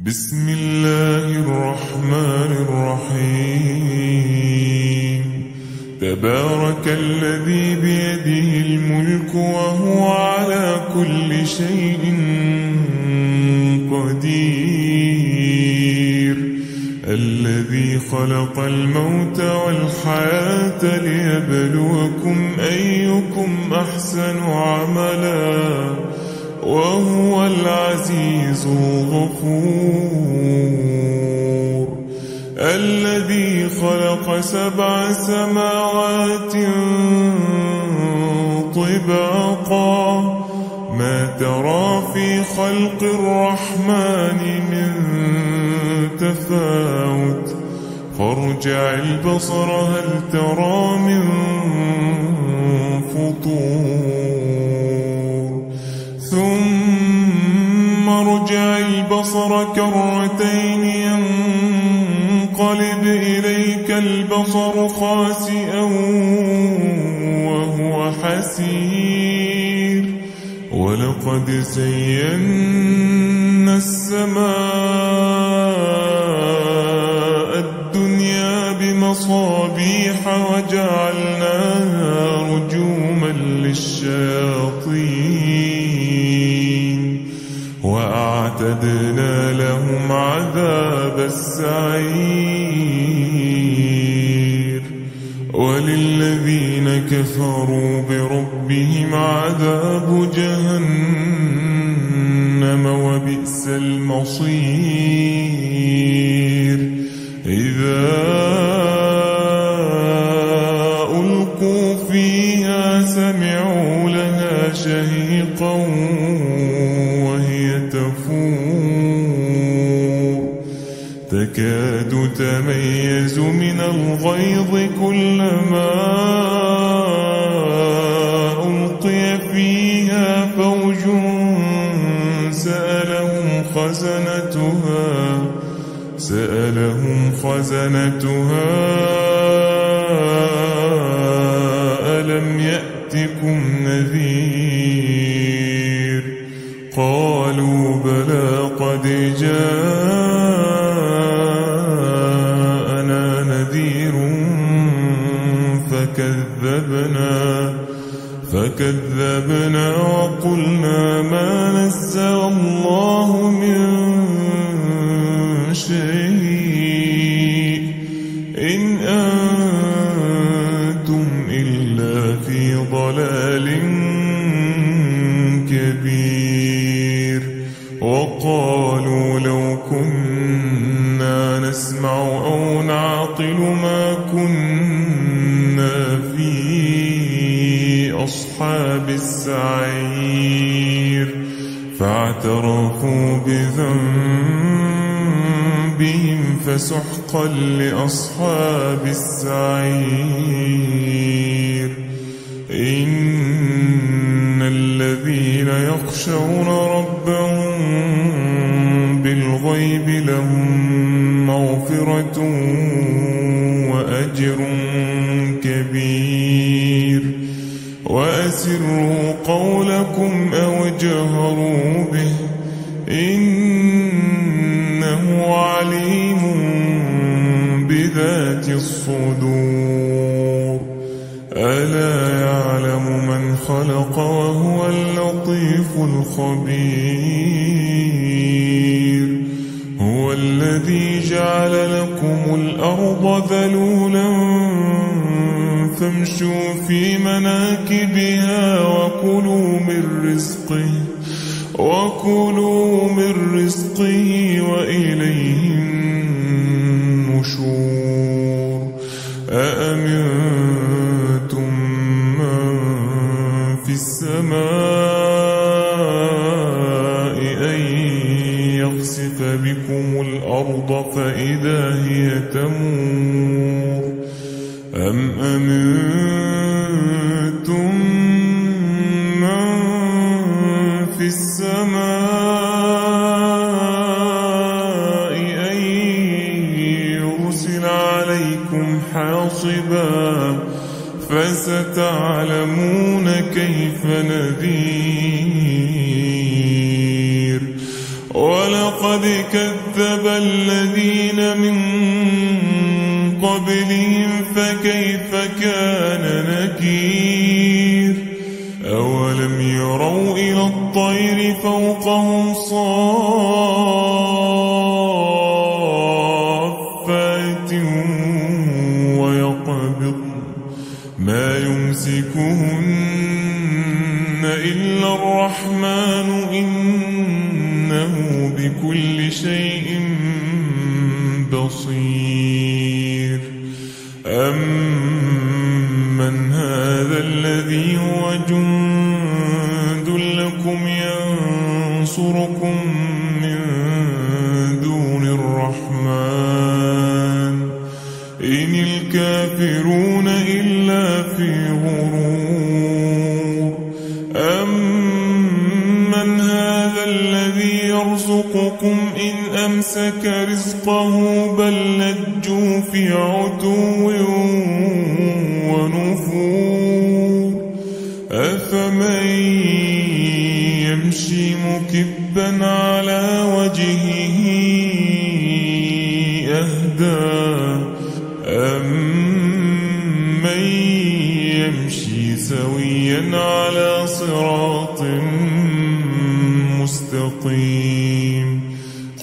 بسم الله الرحمن الرحيم. تبارك الذي بيده الملك وهو على كل شيء قدير. الذي خلق الموت والحياة ليبلوكم أيكم أحسن عملا وهو العزيز الغفور. الذي خلق 7 سماوات طباقا ما ترى في خلق الرحمن من تفاوت فارجع البصر هل ترى من فطور ثم ارجع البصر كرتين ينقلب إليك البصر خاسئا وهو حسير. ولقد زينا السماء الدنيا بمصابيح وجعلناها رجوما للشياطين وأعتدنا لهم عذاب السعير. وللذين كفروا بربهم عذاب جهنم وبئس المصير. إذا ألقوا فيها سمعوا لها شهيقا وهي تفور تكاد تميز من الغيظ كلما ألقي فيها فوج سألهم خزنتها ألم يأتكم نذير؟ قالوا بلى قد جاءنا نذير فكذبنا وقلنا ما نزل الله من شيء إن أنتم إلا في ضلال كبير. وقالوا لو كنا نسمع أو نعقل ما كنا في أصحاب السعير. فاعترفوا بذنبهم فسحقا لأصحاب السعير. إن الذين يخشون ربهم بالغيب لهم مغفرة وأجر كبير. وأسروا قولكم أو اجهروا به إنه عليم بذات الصدور. ألا يعلم من خلق وهو اللطيف الخبير. هو الذي جعل لكم الأرض ذلولا فامشوا في مناكبها وكلوا من رزقه وإليه النشور. أأمنتم من في السماء أن يخسف بكم الأرض فإذا هي تمور أم أمنتم من في السماء أن يرسل عليكم حاصبا فستعلمون كيف نذير. ولقد ولقد كذب الذين من قبلهم فكيف كان نكير أولم يروا إلى الطير فوقهم صافات ويقبضن ما يمسكهن إلا الرحمن إنه بكل شيء بصير أمن هذا الذي هو جند لكم ينصركم من دون الرحمن إن الكافرون إلا في غرور أمن هذا الذي يرزقكم إن أمسك رزقه بل لجوا في عتو ونفور أفمن يمشي مكبا على وجهه أهدى أمن يمشي سويا على صراط مستقيم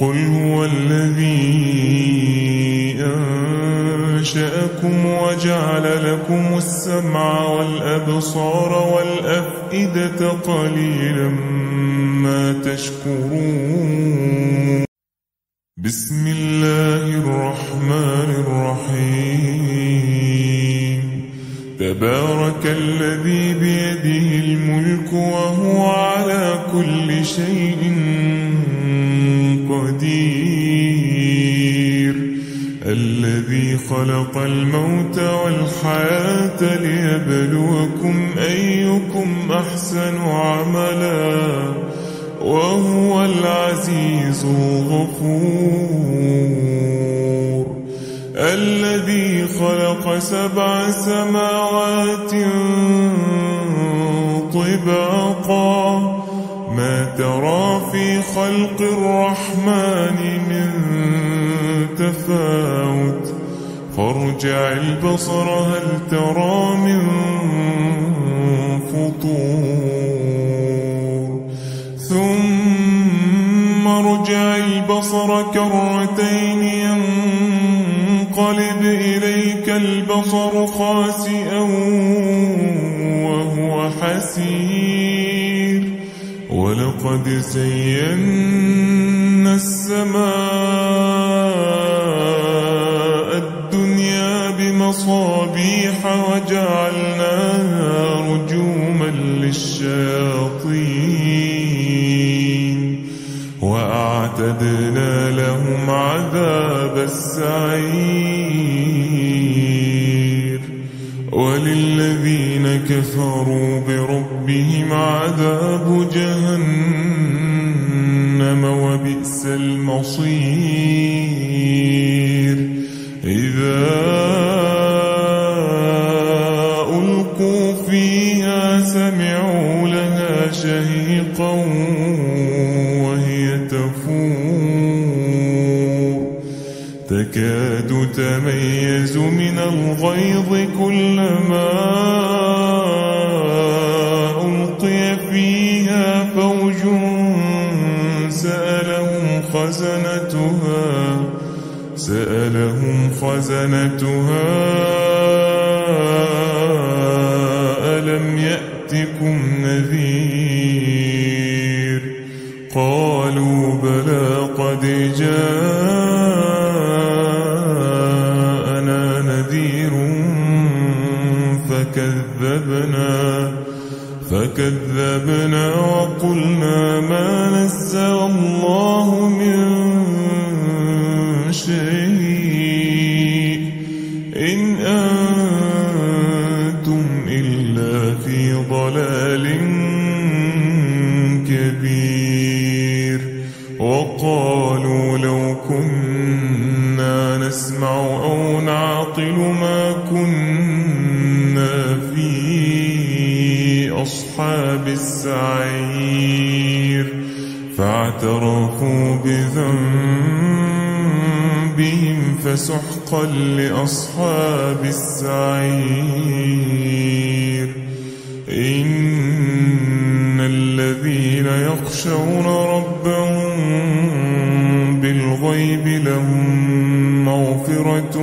قل هو الذي أنشأكم وجعل لكم السمع والأبصار والأفئدة قليلا ما تشكرون بسم الله الرحمن الرحيم تبارك الذي بيده الملك وهو على كل شيء قدير الذي خلق الموت والحياة ليبلوكم أيكم أحسن عملا وهو العزيز الغفور الذي خلق 7 سماوات طباقا ما ترى في خلق الرحمن من تفاوت فارجع البصر هل ترى من فطور ثم ارجع البصر كرتين ينقلب إليك البصر خاسئا وهو حسير ولقد زينا السماء الدنيا بمصابيح وجعلناها رجوما للشياطين وأعتدنا لهم عذاب السعير وللذين كفروا بربهم عذاب جهنم وبئس المصير إذا ألقوا فيها سمعوا لها شهيقا وهي تفور تكاد تميز من الغيظ كلما ألقي فيها فوج سألهم خزنتها ألم يأتكم نذير قالوا بلى قد جاءنا نذير فكذبنا وقلنا ما نزل الله من شيء إن أنتم إلا في ضلال كبير وقالوا لو كنا نسمع أو نعقل ما كنا في أصحاب السعير فاعترفوا بذنبهم فسحقا لأصحاب السعير. إن الذين يخشون ربهم بالغيب لهم مغفرة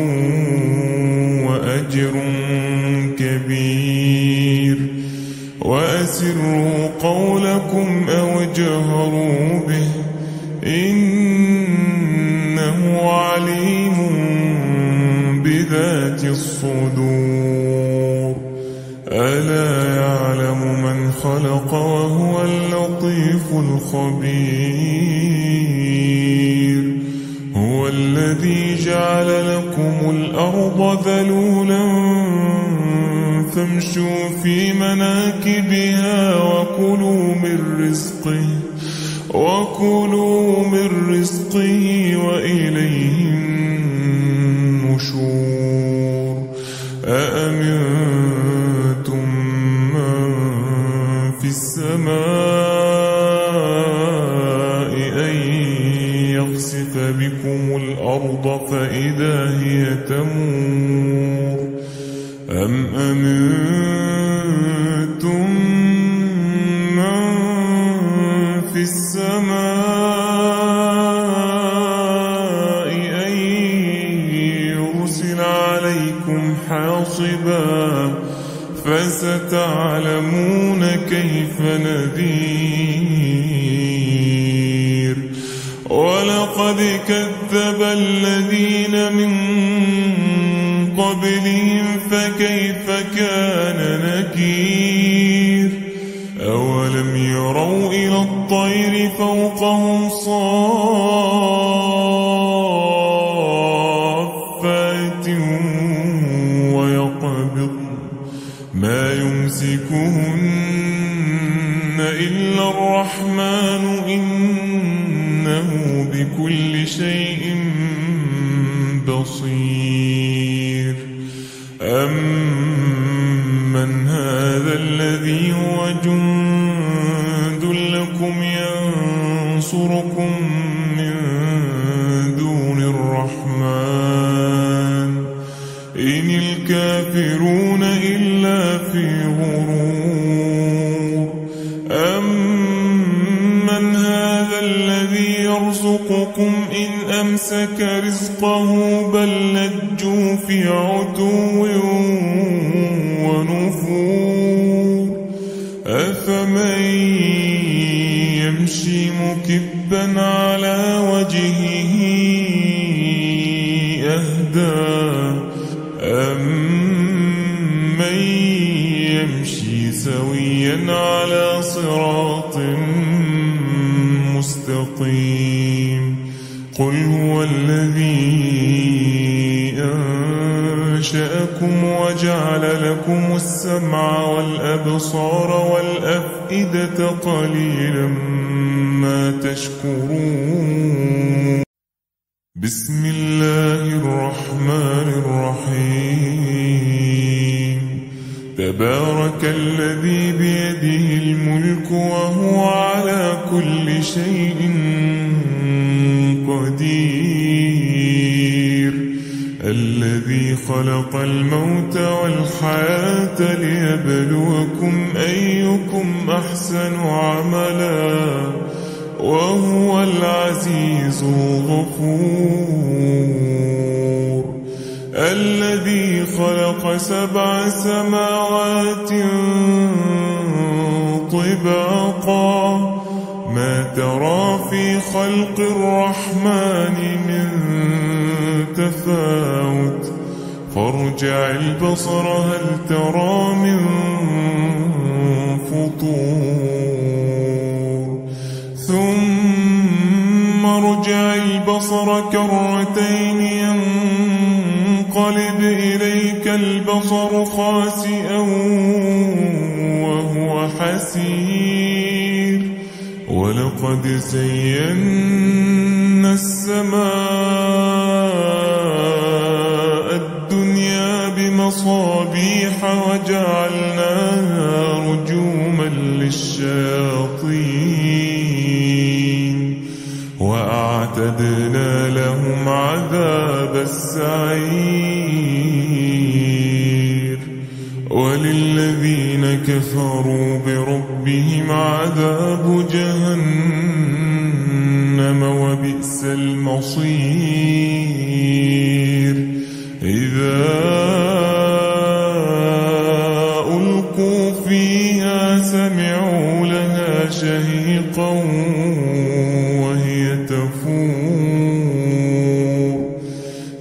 وأجر كبير. وأسروا قولكم أو اجهروا به إنه عليم بذات الصدور. ألا يعلم من خلق وهو اللطيف الخبير. هو الذي جعل لكم الأرض ذلولا فامشوا في مناكبها وكلوا من رزقه وإليه النشور. أأمنتم من في السماء أن يخسف بكم الأرض فإذا هي تمور أم أمنتم من في السماء أن يرسل عليكم حاصبا فستعلمون كيف نذير. ولقد كذب الذين من قبلهم فكيف كان نكير. أولم يروا إلى الطير فوقهم صافات ويقبضن ما يمسكهن إلا الرحمن إنه بكل شيء بصير. أمن هذا الذي هو جند لكم ينصركم من دون الرحمن إن الكافرون إلا في غرور. أمن هذا الذي يرزقكم إن أمسك رزقه بل لجوا في عتو ونفور. أفمن يمشي مكبا على وجهه أهدى أمن يمشي سويا على صراط مستقيم. قل هو الذي أنشأكم وجعل لكم السمع والأبصار والأفئدة قليلا ما تشكرون. بسم الله الرحمن الرحيم. تبارك الذي بيده الملك وهو على كل شيء قدير. الذي خلق الموت والحياة ليبلوكم أيكم أحسن عملا وهو العزيز الغفور. الذي خلق 7 سماوات طباقا ما ترى في خلق الرحمن من تفاوت فارجع البصر هل ترى من فطور ثم ارجع البصر كرتين ينقلب إليك البصر خاسئا وهو حسير. ولقد زينا السماء الدنيا بمصابيح وجعلناها رجوما للشياطين وأعتدنا لهم عذاب السعير. وللذين كفروا بربهم عذاب جهنم وبئس المصير. إذا ألقوا فيها سمعوا لها شهيقا وهي تفور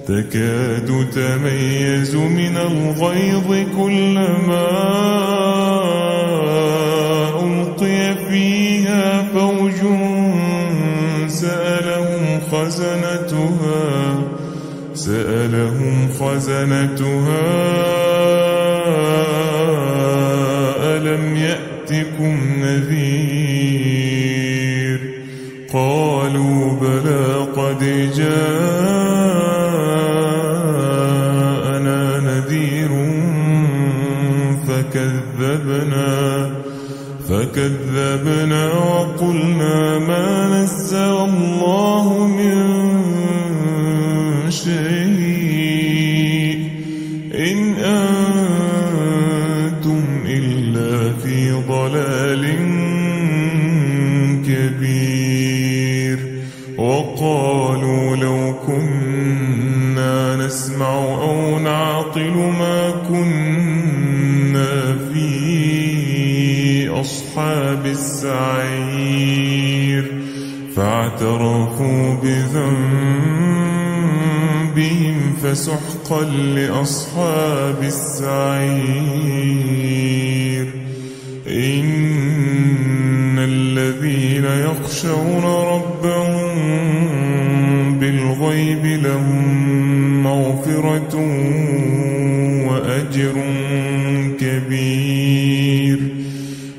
تكاد تميز من الغيظ كلما ألقي فيها فوج سألهم خزنتها ألم يأتكم نذير؟ قالوا بلى قد جاءنا نذير فكذبنا وقلنا ما نزل الله من شيء إن أنتم إلا في ضلال كبير. وقالوا لو كنا نسمع أو نعقل ما كنا في أصحاب السعير. فاعترفوا بذنبهم فسحقا لأصحاب السعير. إن الذين يخشون ربهم بالغيب لهم مغفرة وأجر كبير.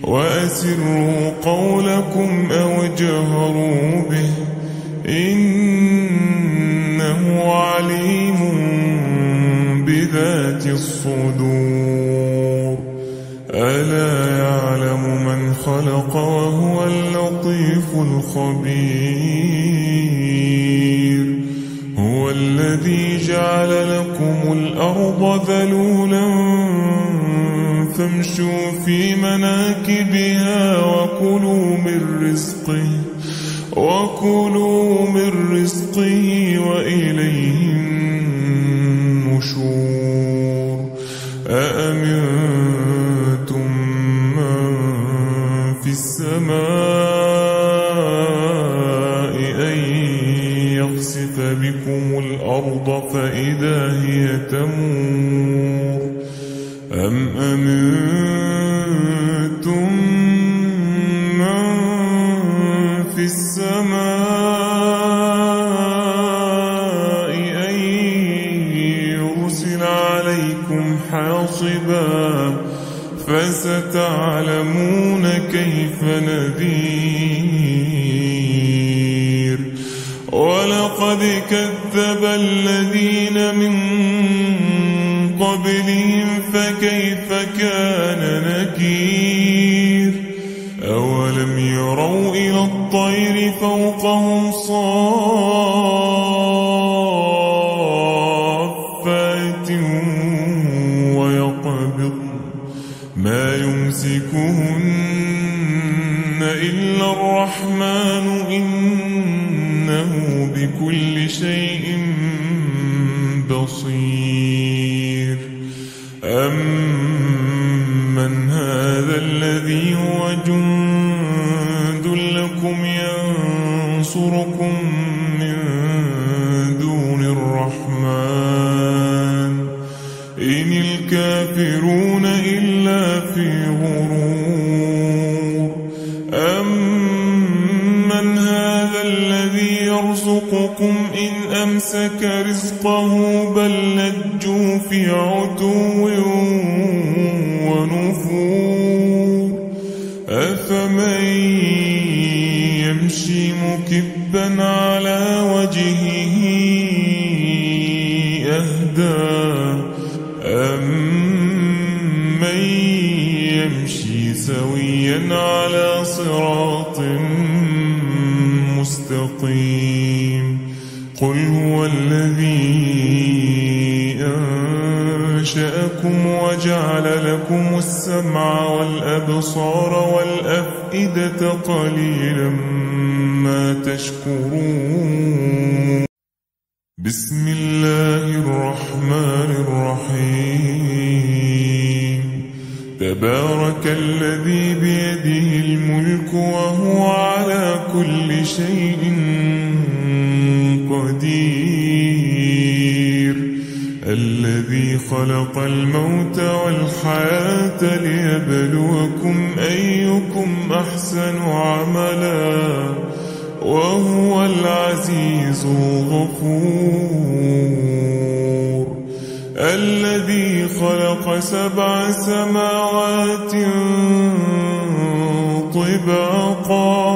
وأسروا قولكم أو اجهروا به إنه عليم بذات الصدور. ألا يعلم من خلق وهو اللطيف الخبير. هو الذي جعل لكم الأرض ذلولا فامشوا في مناكبها وكلوا من رزقه وإليه النشور. أأمنتم من في السماء أن يخسف بكم الأرض فإذا هي تمور أم أمنتم من في السماء أن يرسل عليكم حاصبا فستعلمون كيف نذير. ولقد كذب الذين من قبلهم فكيف كان نكير. أولم يروا إلى الطير فوقهم صافات ويقبضن ما يمسكهن إلا الرحمن إنه بكل شيء بصير. أمن هذا الذي هو جند لكم ينصركم من دون الرحمن إن الكافرون إلا في غرور. أمن هذا الذي يرزقكم إن أمسك رزقه بل لجوا في عتو ونفور. أفمن يمشي مكبا على وجهه أهدى أمن يمشي سويا على صراط مستقيم. قل هو الذي أنشأكم وجعل لكم السمع والأبصار والأفئدة قليلا ما تشكرون. بسم الله الرحمن الرحيم. تبارك الذي بيده الملك وهو على كل شيء قدير. الذي خلق الموت والحياة ليبلوكم أيكم أحسن عملا وهو العزيز الغفور. الذي خلق 7 سماوات طباقا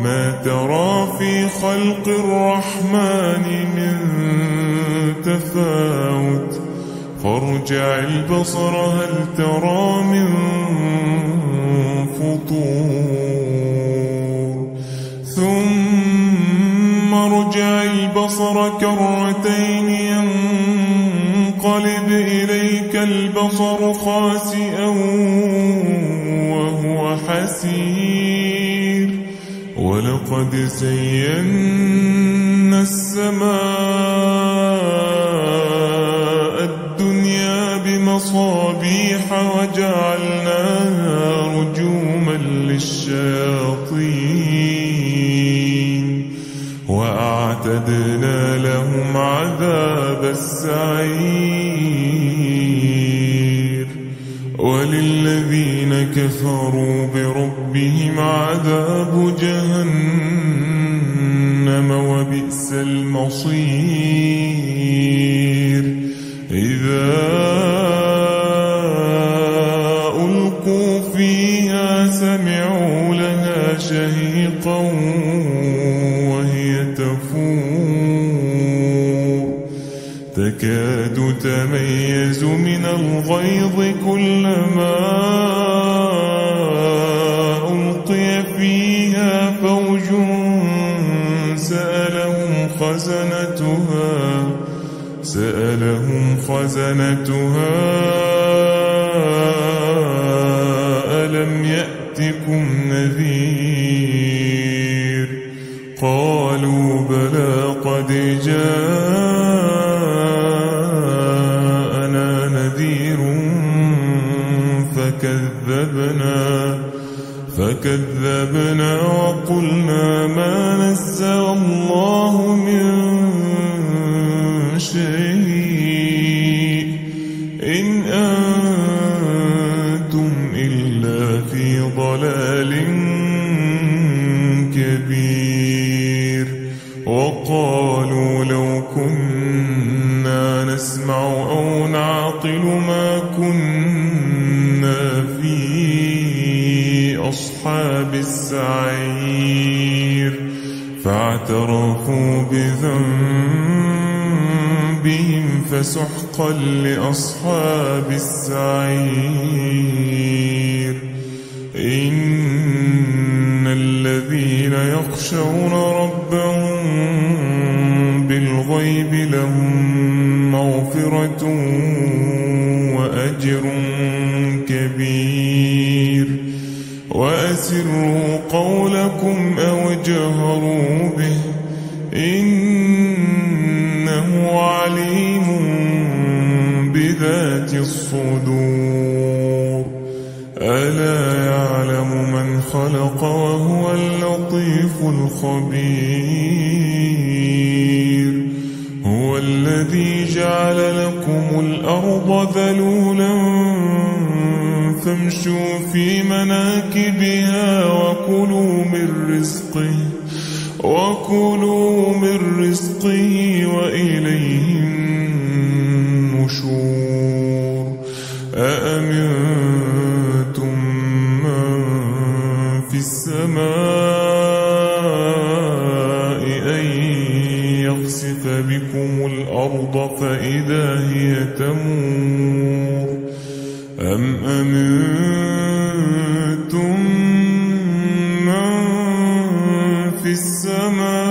ما ترى في خلق الرحمن من تفاوت فارجع البصر هل ترى من فطور ثم ارجع البصر كرتين ينقلب إليك البصر خاسئا وهو حسير. ولقد زينا السماء الدنيا بمصابيح وجعلناها رجوما للشياطين وأعتدنا لهم عذاب السعير. وللذين كفروا بربهم عذاب جهنم وبئس المصير. إذا ألقوا فيها سمعوا لها شهيقا وهي تفور تكاد تميز من الغيظ كلما ألقي فيها فوج سألهم خزنتها ألم يأتكم نذير قالوا بلى قد جاءنا نذير فكذبنا وقلنا ما نزل الله من شيء إن أنتم إلا في ضلال كبير. وقالوا لو كنا نسمع أو نعقل ما كنا في أصحاب السعير فاعترفوا بذنبهم فسحقا لأصحاب السعير. إن الذين يخشون ربهم بالغيب لهم مغفرة وأجر كبير. وأسروا قولكم أو اجهروا به إنه عليم بذات الصدور. ألا يعلم من خلق وهو اللطيف الخبير. هو الذي جعل لكم الأرض ذلولا فامشوا في مناكبها وكلوا من رزقه وإليه النشور. أأمنتم من في السماء أن يخسف بكم الأرض فإذا هي تمور أم أمنتم من في السماء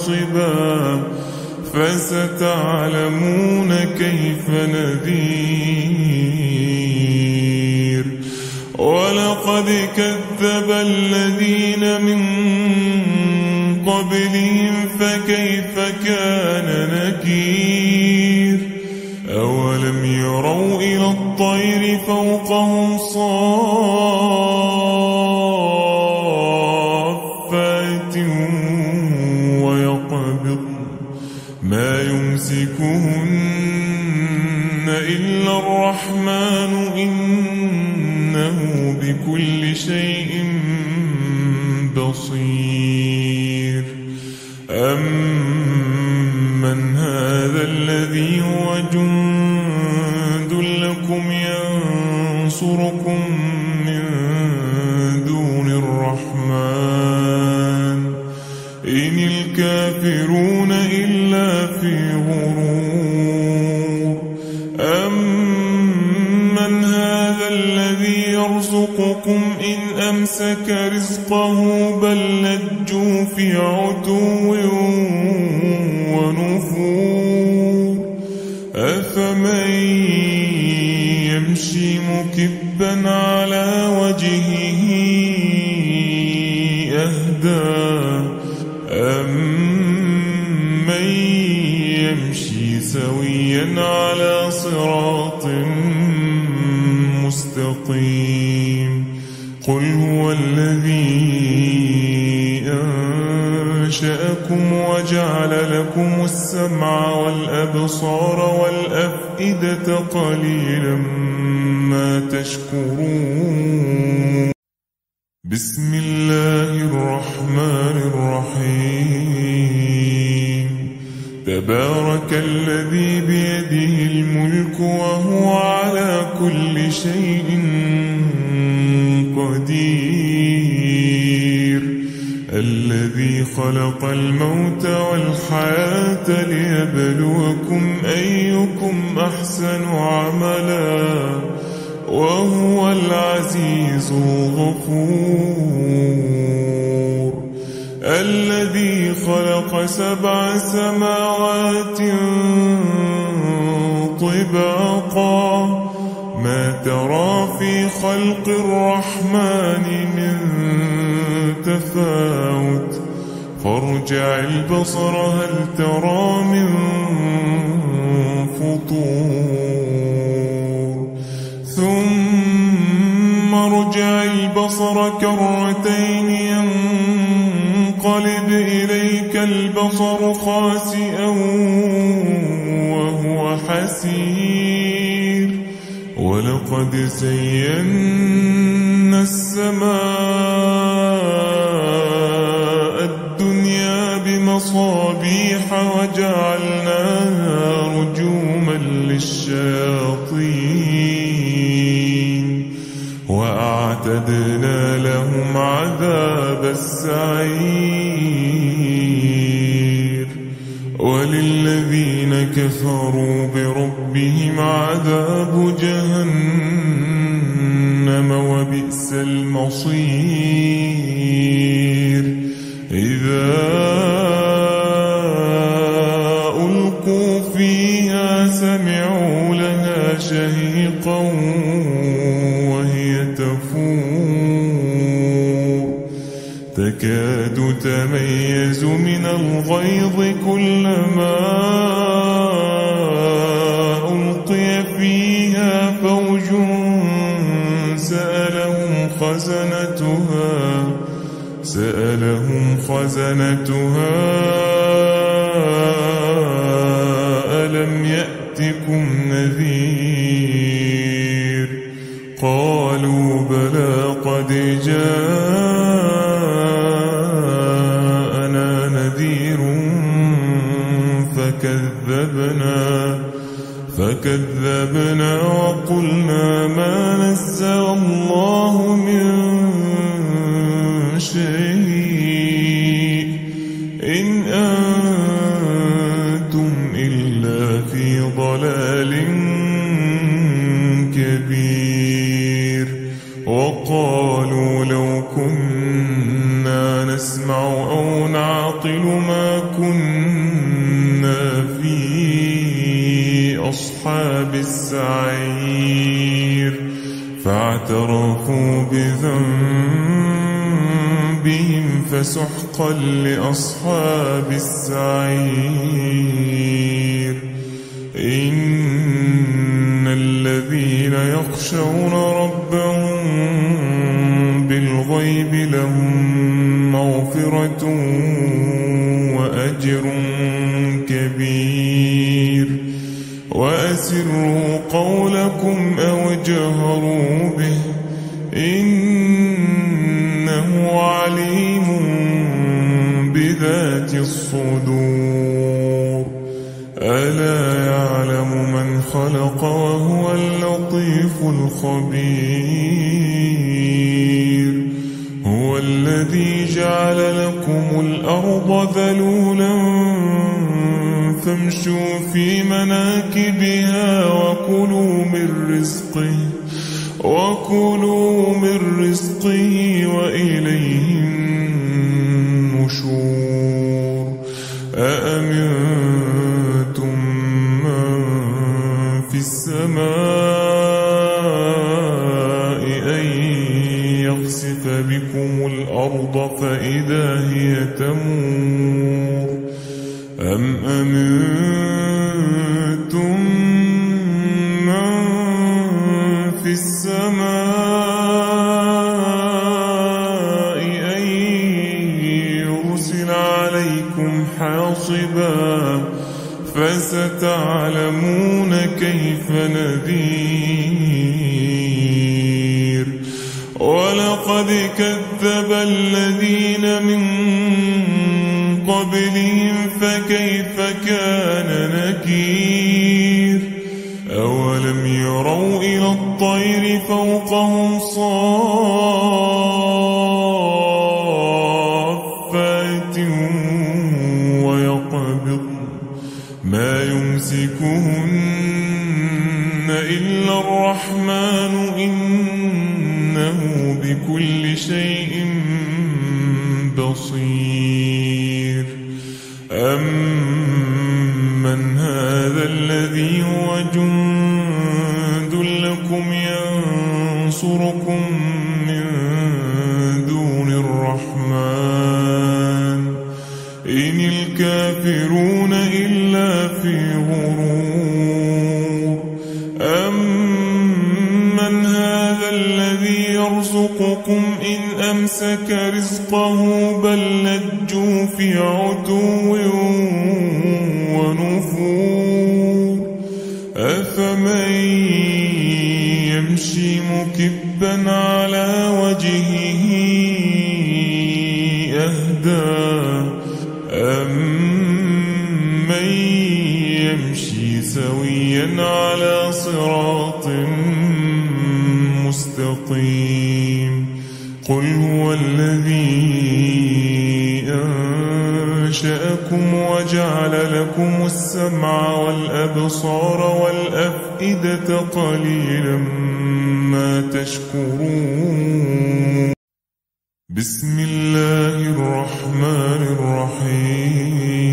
ناصبا فستعلمون كيف نذير ولقد كذب الذين من قبلهم فكيف كان نكير أولم يروا إلى الطير فوقهم صافات ويقبضن ما يمسكهن إلا الرحمن إنه بكل شيء بصير أمن هذا الذي هو جند لكم ينصركم من دون الرحمن إن الكافرون إلا في غرور أمن هذا الذي يرزقكم إن أمسك رزقه بل لجوا في عتو ونفور أفمن يمشي مكبا على وجهه أهدى أمن يمشي سويا على صراط مستقيم قل هو الذي أنشأكم وجعل لكم السمع والأبصار والأفئدة قليلا ما تشكرون بسم الله الرحمن الرحيم تبارك الذي بيده الملك وهو على كل شيء قدير الذي خلق الموت والحياة ليبلوكم أيكم أحسن عملا وهو العزيز الغفور الذي خلق 7 سماوات طباقا ما ترى في خلق الرحمن من تفاوت فارجع البصر هل ترى من فطور ثم ارجع البصر كرتين ينقلب إليك البصر خاسئا وهو حسير ولقد زينا السماء الدنيا بمصابيح وجعلناها رجوما للشياطين وأعتدنا لهم عذاب السعير وللذين كفروا بربهم عذاب جهنم وبئس المصير إذا ألقوا فيها سمعوا لها شهيقا وهي تفور تكاد تميز من الغيظ كلما ألقي فيها فوج سألهم خزنتها ألم يأتكم نذير قالوا بلى قد جاءنا نذير فكذبنا وقلنا ما نزل الله من شيء إن أنتم إلا في ضلال كبير وقال قالوا لو كنا نسمع أو نعقل ما كنا في أصحاب السعير فاعترفوا بذنبهم فسحقا لأصحاب السعير إن الذين يخشون ربهم بالغيب لهم مغفرة وأجر كبير وأسروا قولكم أو اجهروا به إنه عليم بذات الصدور ألا يعلم من خلق وهو اللطيف الخبير هو الذي جعل لكم الأرض ذلولا فامشوا في مناكبها وكلوا من رزقه وإليه النشور أأمنتم من في السماء أن يخسف بكم الأرض فإذا هي تمور أم أمنتم من في السماء أن يرسل عليكم حاصبا فستعلمون كيف نذير ولقد كذب الذين من قبلهم فكيف كان نكير أولم يروا إلى الطير فوقهم صافات ويقبض ما يمسكهن إلا الرحمن إنه بكل شيء بصير أمن هذا الذي هو جند لكم ينصركم من دون الرحمن إن الكافرون إلا في غرور أمن هذا الذي يرزقكم إن أمسك رزقه بل لجوا في عتو ونفور أفمن يمشي مكبا على وجهه أهدى أمن يمشي سويا على صراط مستقيم قل هو الذي أنشأكم وجعل لكم السمع والأبصار والأفئدة قليلا ما تشكرون بسم الله الرحمن الرحيم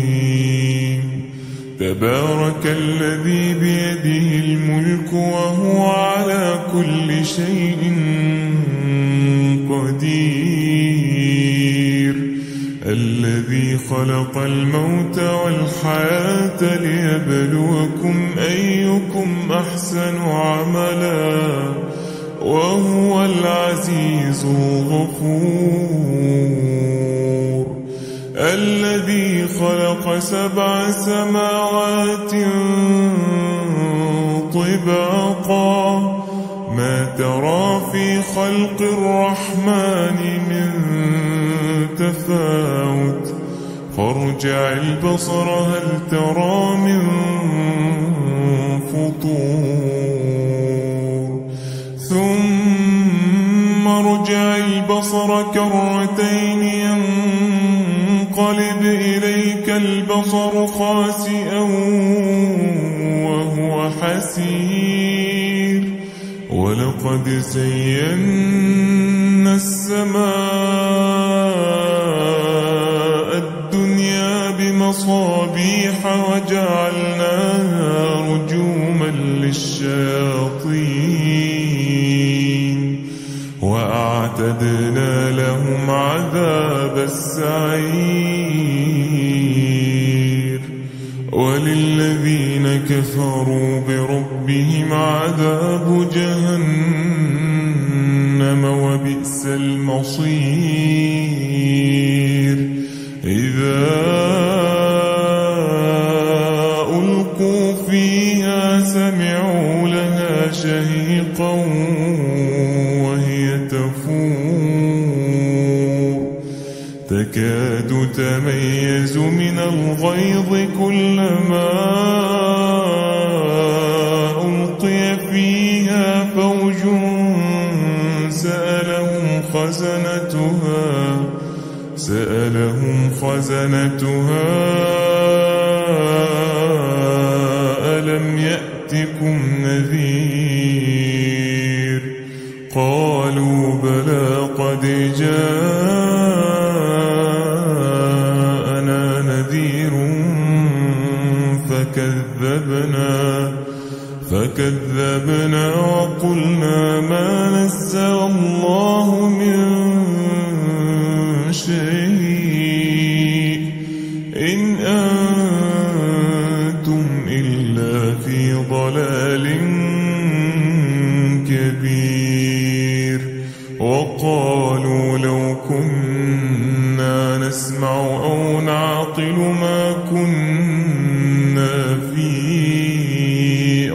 تبارك الذي بيده الملك وهو على كل شيء قدير الذي خلق الموت والحياة ليبلوكم أيكم أحسن عملا وهو العزيز الغفور الذي خلق 7 سماوات طباقا ما ترى في خلق الرحمن من تفاوت فارجع البصر هل ترى من فطور ثم ارجع البصر كرتين ينقلب إليك البصر خاسئا وهو حسير ولقد زينا السماء الدنيا بمصابيح وجعلناها رجوما للشياطين وأعتدنا لهم عذاب السعير وللذين كفروا بربهم عذاب جهنم وبئس المصير إذا ألقوا فيها سمعوا لها شهيقا وهي تفور تكاد تميز من الغيظ كلما ألقي فيها فوج سألهم خزنتها ألم يأتكم نذير قالوا بلى قد جاءنا نذير فكذبنا وقلنا ما نزل الله من شيء إن أنتم إلا في ضلال كبير وقالوا لو كنا نسمع أو نعقل ما كنا في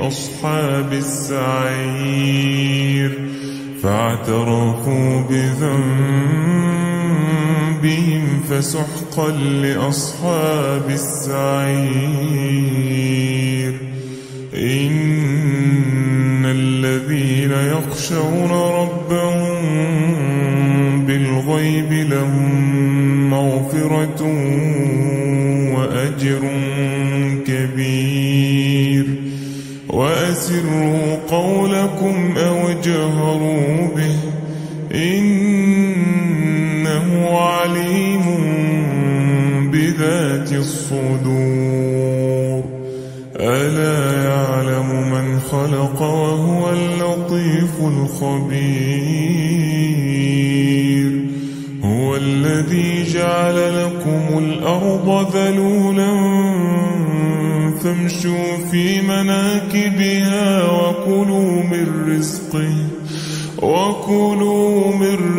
أصحاب السعير فاعترفوا بذنبهم فسحقا لأصحاب السعير إن الذين يخشون ربهم بالغيب لهم مغفرة وأجر كبير وأسروا قولكم أو اجهروا به إنه عليم بذات الصدور ألا يعلم من خلق وهو اللطيف الخبير هو الذي جعل لكم الأرض ذلولا فامشوا في مناكبها وكلوا من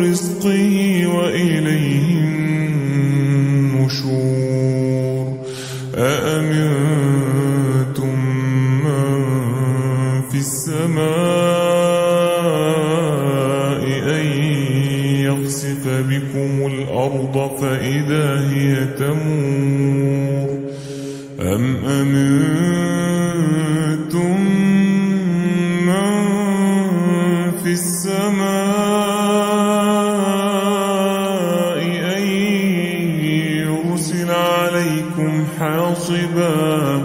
رزقه وإليه النشور أأمنتم من في السماء أن يخسف بكم الأرض فإذا هي تمور أم أمنتم من في السماء أن يرسل عليكم حاصبا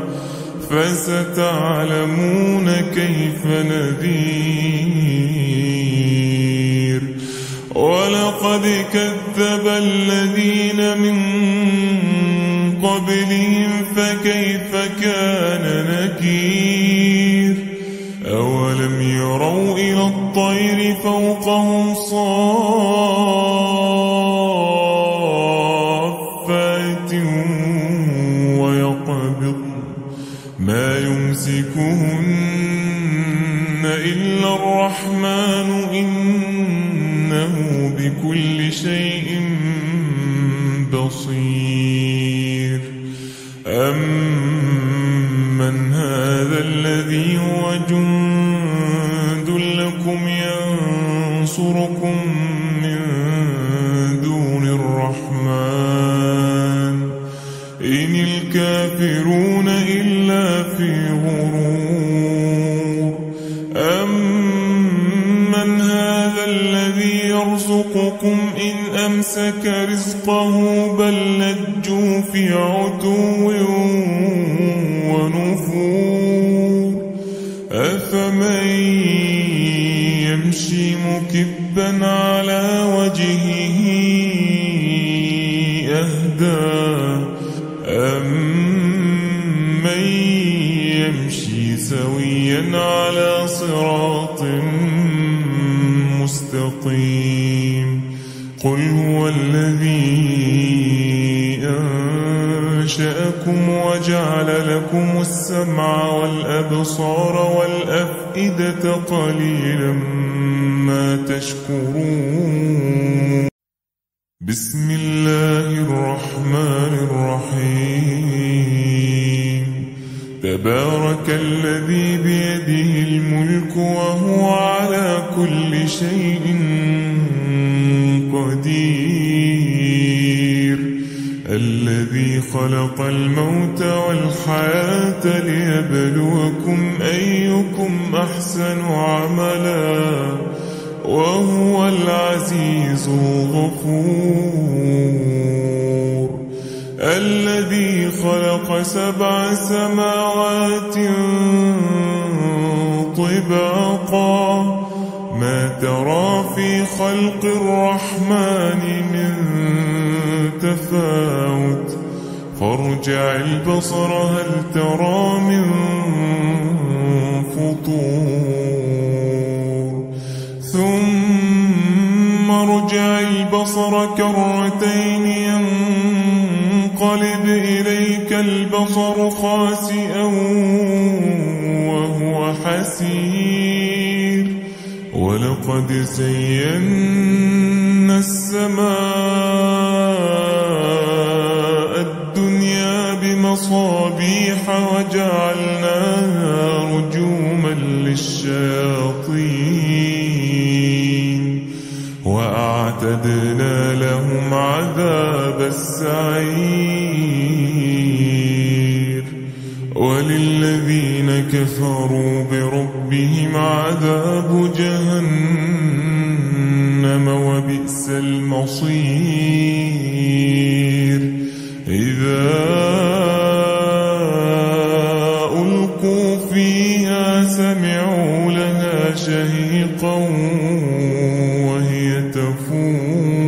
فستعلمون كيف نذير ولقد كذب الذين من قبلهم فكيف كان نكير أولم يروا إلى الطير فوقهم صافات ويقبضن ما يمسكهن إلا الرحمن إنه بكل شيء بصير أمن هذا الذي هو جند لكم ينصركم من دون الرحمن إن الكافرون إلا في غرور أمن هذا الذي يرزقكم إن أمسك رزقه بل لجوا في عتو ونفور أفمن يمشي مكبا مكبا على وجهه أهدى أمن يمشي سويا على صراط مستقيم قل هو الذي أنشأكم وجعل لكم السمع والأبصار والأفئدة قليلا ما تشكرون بسم الله الرحمن الرحيم تبارك الذي بيده الملك وهو على كل شيء قدير الذي خلق الموت والحياة ليبلوكم أيكم أحسن عملا وهو العزيز الغفور الذي خلق 7 سماوات طباقا ما ترى في خلق الرحمن من تفاوت فارجع البصر هل ترى من فطور ثم ارجع البصر كرتين ينقلب إليك البصر خاسئا وهو حسير ولقد زينا السماء الدنيا بمصابيح وجعلناها رجوما للشياطين وأعتدنا لهم عذاب السعير وللذين كفروا بربهم عذاب جهنم وبئس المصير إذا ألقوا فيها سمعوا لها شهيقا وهي تفور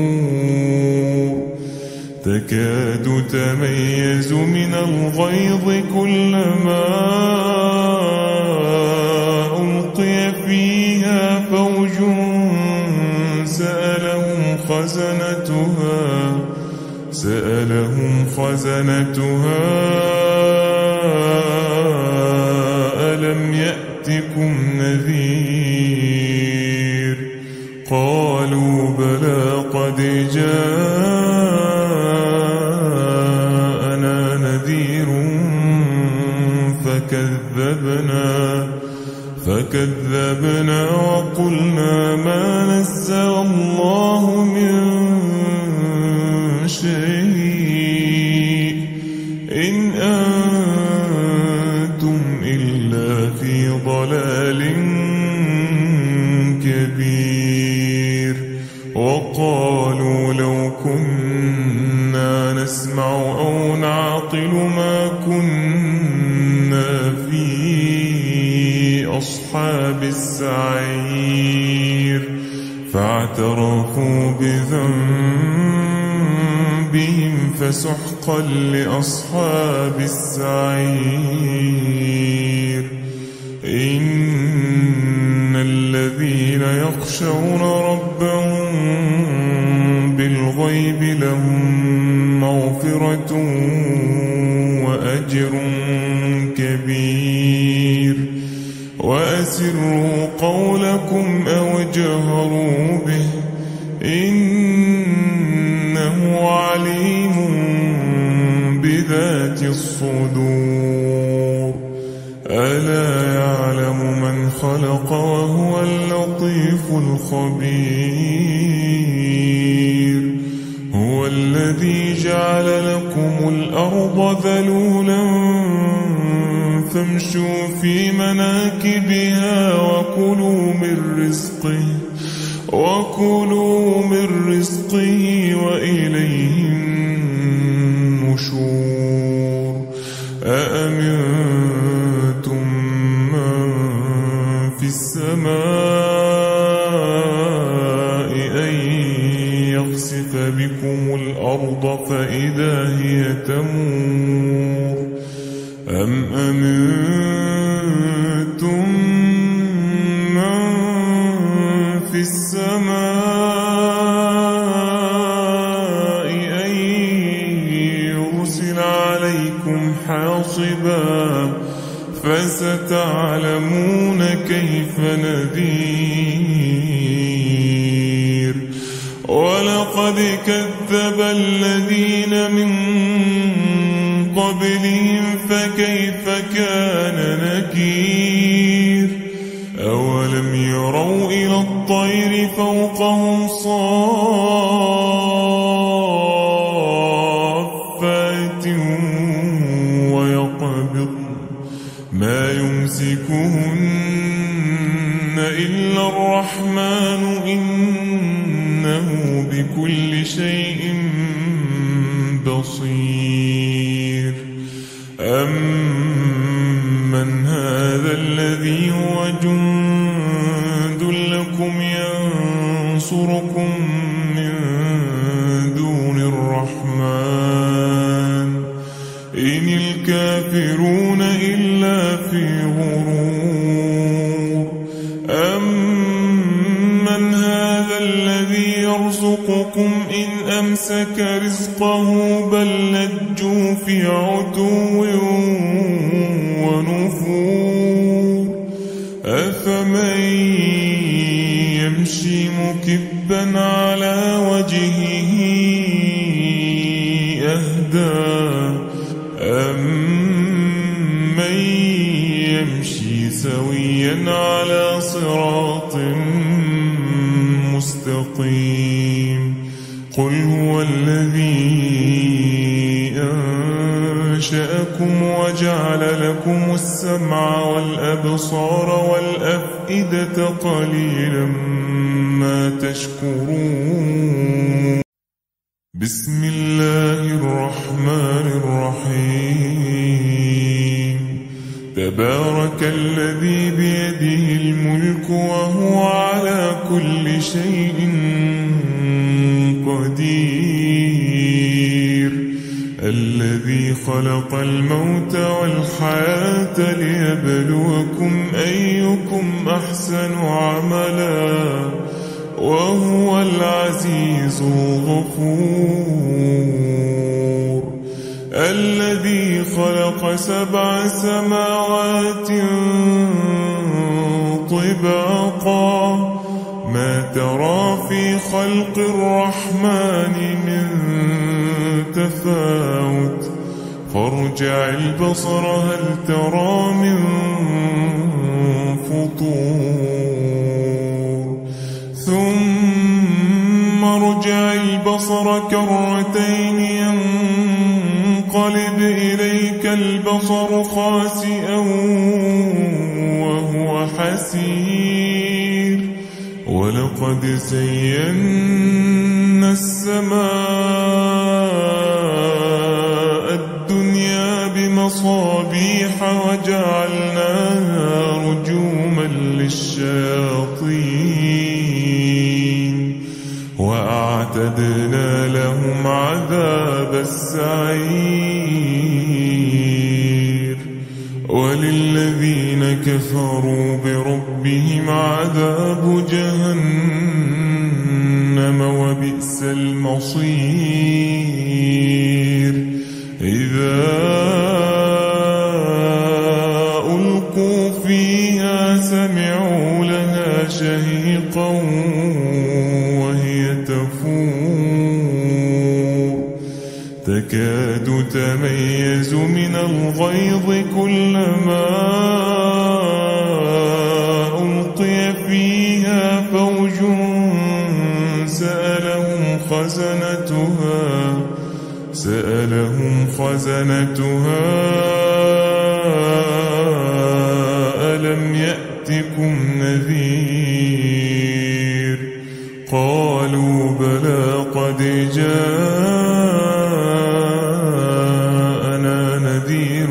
تكاد تميز من الغيظ كلما ألقي فيها فوج سألهم خزنتها ألم يأتكم نذير قالوا بلى قد جاءنا نذير فكذبنا وقلنا ما نزل الله من شيء إن أنتم إلا في ضلال كبير وقالوا لو كنا نسمع أو نعقل ما كنا في أصحاب السعير فاعترفوا بذنبهم فسحقا لأصحاب السعير إن الذين يخشون ربهم بالغيب لهم مغفرة وأجر كبير وأسروا قولكم أو اجهروا به إنه عليم بذات الصدور ألا يعلم من خلق وهو اللطيف الخبير هو الذي جعل لكم الأرض ذلولا فامشوا في مناكبها وكلوا من رزقه وإليه النشور أأمنتم من في السماء يخسف بكم الأرض فإذا هي تمور أم أمنتم من في السماء أن يرسل عليكم حاصبا فستعلمون كيف نذير ولقد كذب الذين من قبلهم فكيف كان نكير أولم يروا إلى الطير فوقهم صافات ويقبضن ما يمسكهن إلا الرحمن إنه بكل شيء بصير أمن هذا الذي هو جند لكم ينصركم من دون الرحمن إن الكافرون إلا في غرور أمن هذا الذي يرزقكم إن أمسك رزقه بل لجوا في عتو ونفور أفمن يمشي مكبا على وجهه أهدى أمن يمشي سويا على صراط مستقيم قل هو الذي أنشأكم وجعل لكم السمع والأبصار والأفئدة قليلا ما تشكرون بسم الله الرحمن الرحيم تبارك الذي بيده الملك وهو على كل شيء قدير الذي خلق الموت والحياة ليبلوكم أيكم أحسن عملا وهو العزيز الغفور الذي خلق 7 سماوات طباقا ما ترى في خلق الرحمن من تفاوت فارجع البصر هل ترى من فطور ثم ارجع البصر كرتين ينقلب إليك البصر خاسئا وهو حسير ولقد زينا السماء الدنيا بمصابيح وجعلناها رجوما للشياطين وأعتدنا لهم عذاب السعير وللذين كفروا بربهم عذاب جهنم وبئس المصير إذا ألقوا فيها سمعوا لها شهيقا وهي تفور تكاد تميز من الغيظ كلما ألقي فيها فوج سألهم خزنتها ألم يأتكم نذير قالوا بلى قد جاءنا نذير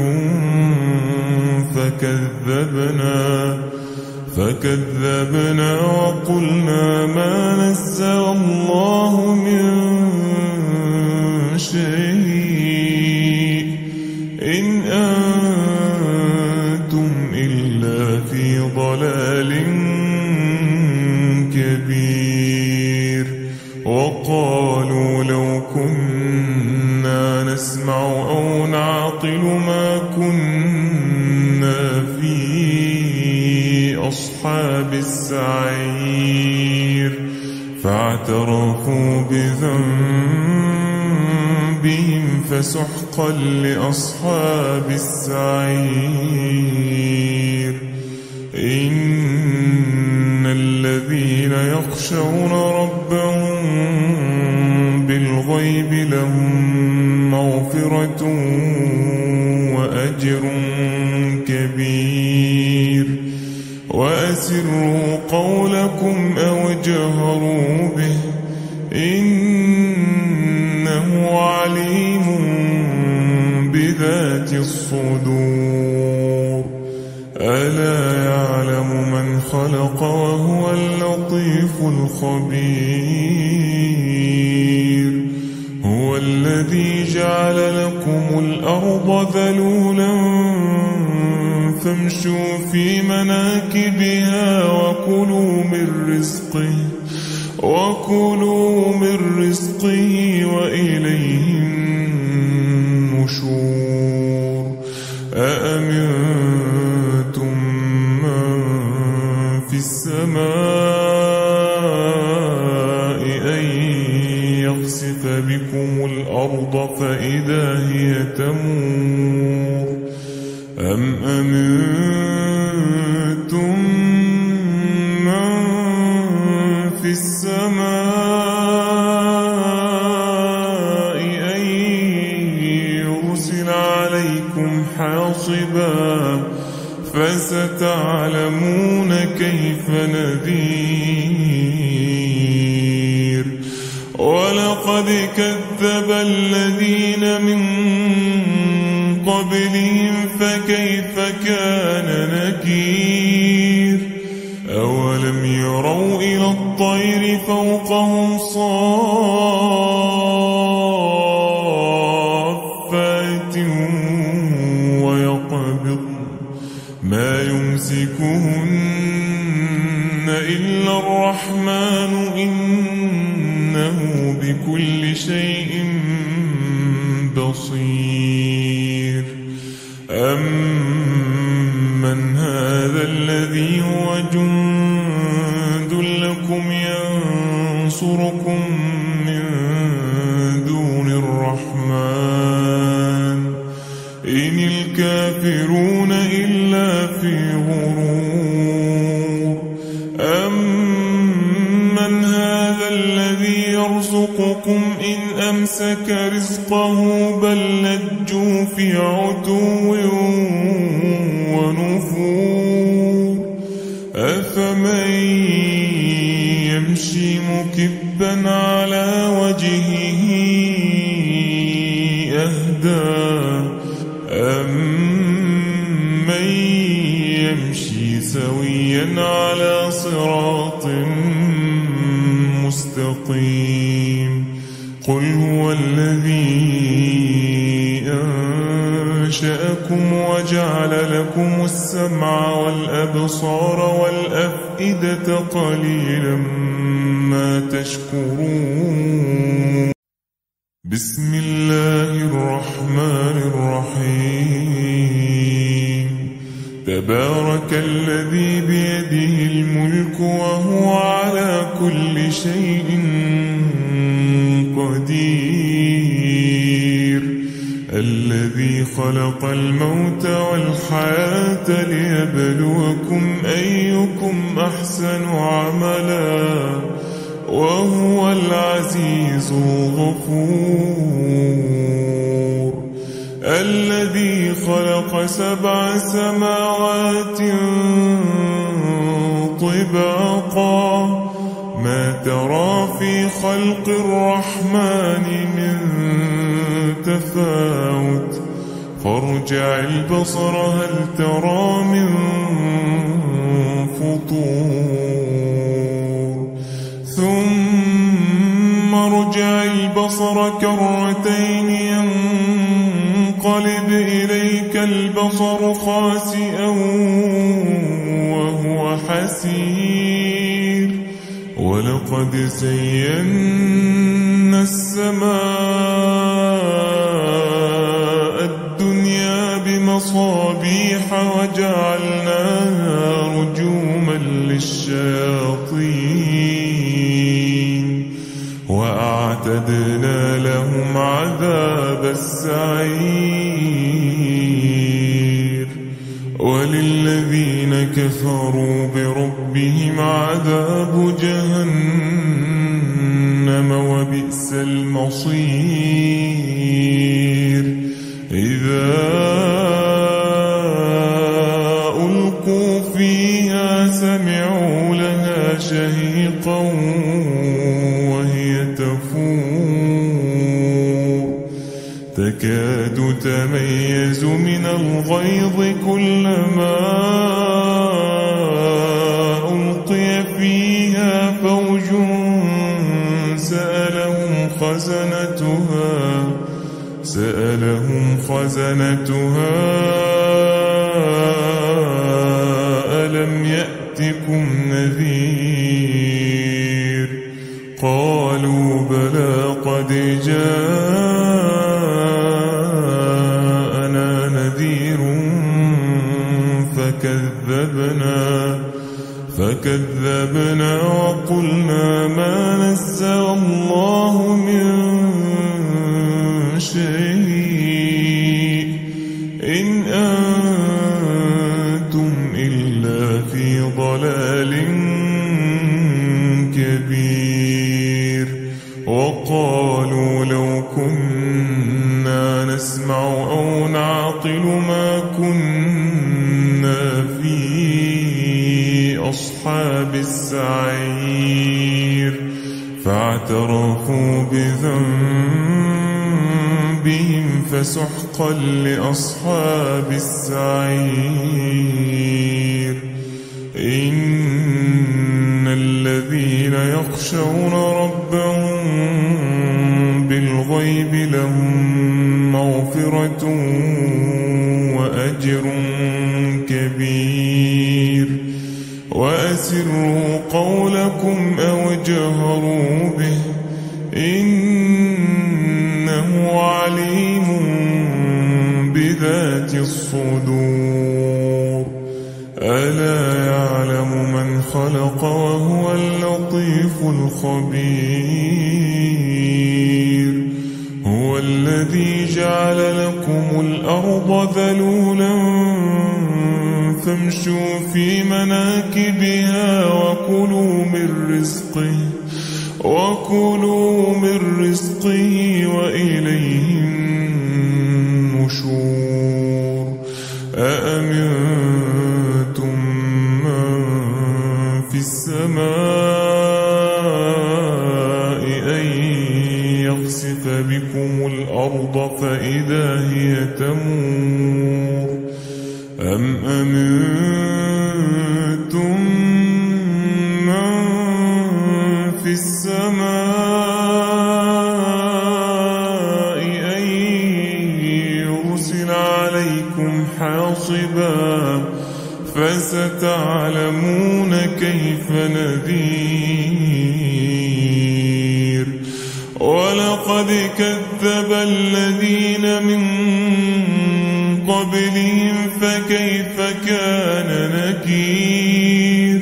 فكذبنا وقلنا ما نزل الله من وقالوا لو كنا نسمع أو نعقل ما كنا في أصحاب السعير فاعترفوا بذنبهم فسحقا لأصحاب السعير. إن الذين يخشون ربهم بالغيب لهم مغفرة وأجر كبير. وأسروا قولكم أو اجهروا به إنه عليم بذات الصدور. ألا يعلم من خلق وهو اللطيف الخبير. هو الذي جعل لكم الأرض ذلولا فامشوا في مناكبها وكلوا من رزقه وإليه النشور. أأمنتم من في السماء أن يخسف بكم الأرض فإذا هي تمور أم أمنتم من في السماء أن يرسل عليكم حاصبا فستعلمون كيف نذير. ولقد كذب الذين من قبلهم فكيف كان نكير. أولم يروا إلى الطير فوقهم صافات ويقبضن ما يمسكهن إلا الرحمن إنه بكل شيء بصير. أمن هذا الذي هو جند لكم ينصركم من دون الرحمن إن الكافرون إلا في غرور. أمن هذا الذي يرزقكم إن أمسك رزقه بل لجوا في عتو ونفور. أفمن يمشي مكبا على وجهه أهدى أمن يمشي سويا على صراط مستقيم. قل هو الذي أنشأكم وجعل لكم السمع والأبصار والأفئدة قليلا ما تشكرون. بسم الله الرحمن الرحيم. تبارك الذي بيده الملك وهو على كل شيء قدير. الذي خلق الموت والحياة ليبلوكم أيكم أحسن عملا وهو العزيز الغفور. الذي خلق 7 سماوات طباقا ما ترى في خلق الرحمن من تفاوت فارجع البصر هل ترى من فطور ثم ارجع البصر كرتين ينقلب إليك البصر خاسئا وهو حسير ولقد زينا السماء الدنيا بمصابيح وجعلناها رجوما للشياطين وأعتدنا لهم عذاب السعير وللذين كفروا بربهم عذاب جهنم وبئس المصير إذا ألقوا فيها سمعوا لها شهيقا وهي تفور تكاد تميز من الغيظ كلما ألقي فيها فوج سألهم خزنتها ألم يأتكم نذير قالوا بلى قد جاءنا نذير فكذبنا وقلنا ما نزل الله من شيء إن أنتم إلا في ضلال كبير وقالوا لو كنا نسمع أو نعقل ما كنا في أصحاب السعير فاعترفوا بذنبهم فسحقا لأصحاب السعير إن الذين يخشون ربهم بالغيب لهم مغفرة وأجر كبير وأسروا قولكم أو اجهروا به إنه عليم بذات الصدور ألا يعلم من خلق وهو اللطيف الخبير هو الذي جعل لكم الأرض ذلولا فامشوا في مناكبها وكلوا من رزقه وإليه النشور أأمنتم من في السماء أن يخسف بكم الأرض فإذا هي تمور أم أمنتم من في السماء أن يرسل عليكم حاصبا فستعلمون كيف نذير ولقد كذب الذين من قبلهم فكيف كان نكير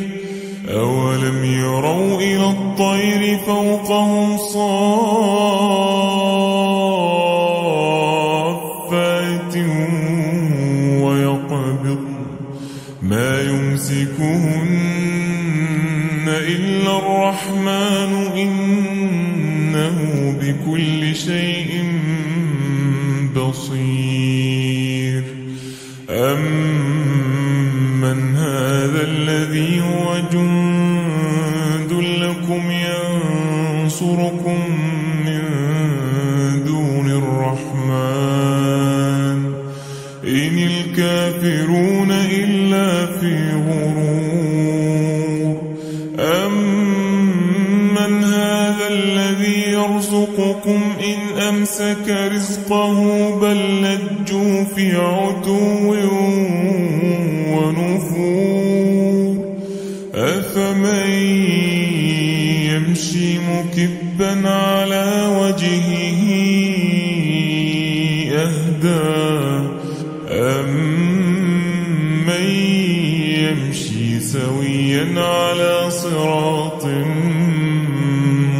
أولم يروا إلى الطير فوقهم صافات ويقبض ما يمسكهن إلا الرحمن إنه بكل شيء بصير أمن هذا الذي هو جند لكم ينصركم من دون الرحمن إن الكافرون إلا في غرور أمن هذا الذي يرزقكم إن أمسك رزقه بل لجوا في عتو ونفور أفمن مكبا على وجهه أهدى أمن يمشي سويا على صراط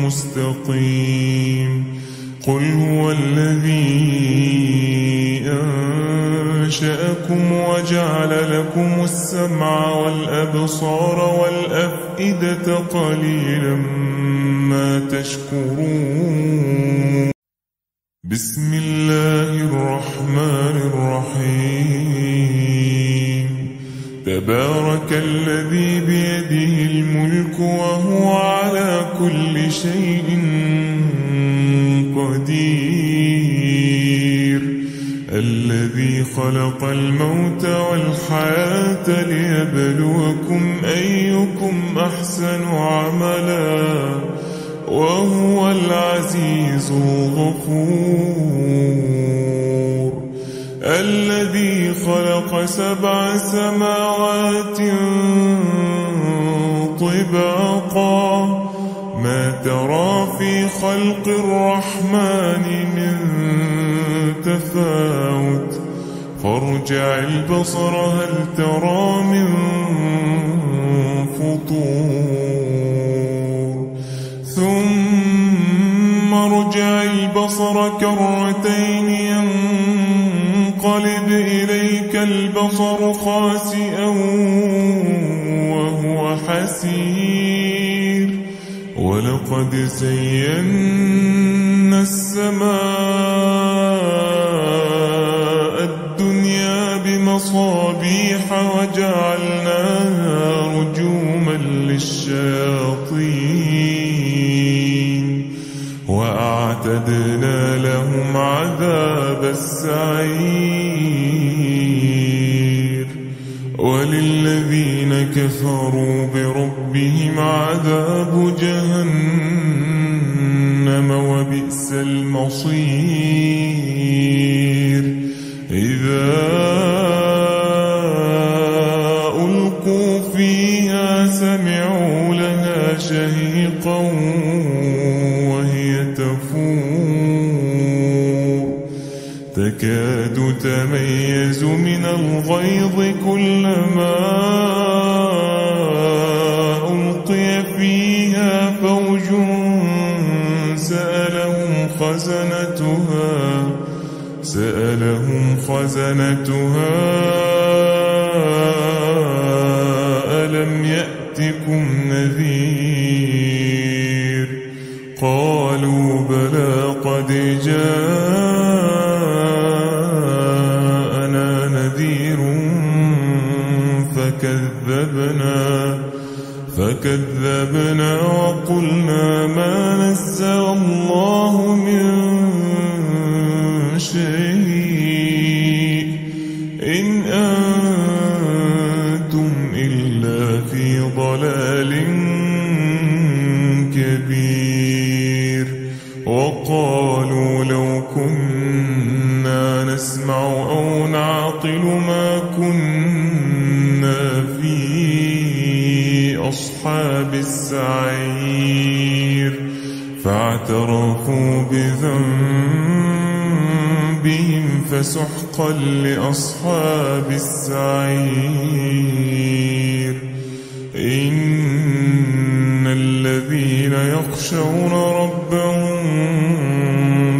مستقيم قل هو الذي أنشأكم وجعل لكم السمع والأبصار والأفئدة قليلا ما تشكرون بسم الله الرحمن الرحيم تبارك الذي بيده الملك وهو على كل شيء قدير الذي خلق الموت والحياة ليبلوكم أيكم أحسن عملا وهو العزيز الغفور الذي خلق 7 سماوات طباقا ما ترى في خلق الرحمن من تفاوت فارجع البصر هل ترى من فطور ثم ارجع البصر كرتين ينقلب إليك البصر خاسئا وهو حسير ولقد زينا السماء الدنيا بمصابيح وجعلناها رجوما للشياطين وأعتدنا لهم عذاب السعير وللذين كفروا بربهم عذاب جهنم وبئس المصير إذا ألقوا فيها سمعوا لها شهيقا وهي تفور تكاد تميز من الغيظ كلما ألقي فيها فوج سألهم خزنتها ألم يأتكم نذير قالوا بلى قد جاءنا نذير فكذبنا وقلنا ما نزل الله من شيء إن أنتم إلا في ضلال كبير وقالوا لو كنا نسمع أو نعقل ما كنا في أصحاب السعير فاعترفوا بذنبهم فسحقا لأصحاب السعير إن الذين يخشون ربهم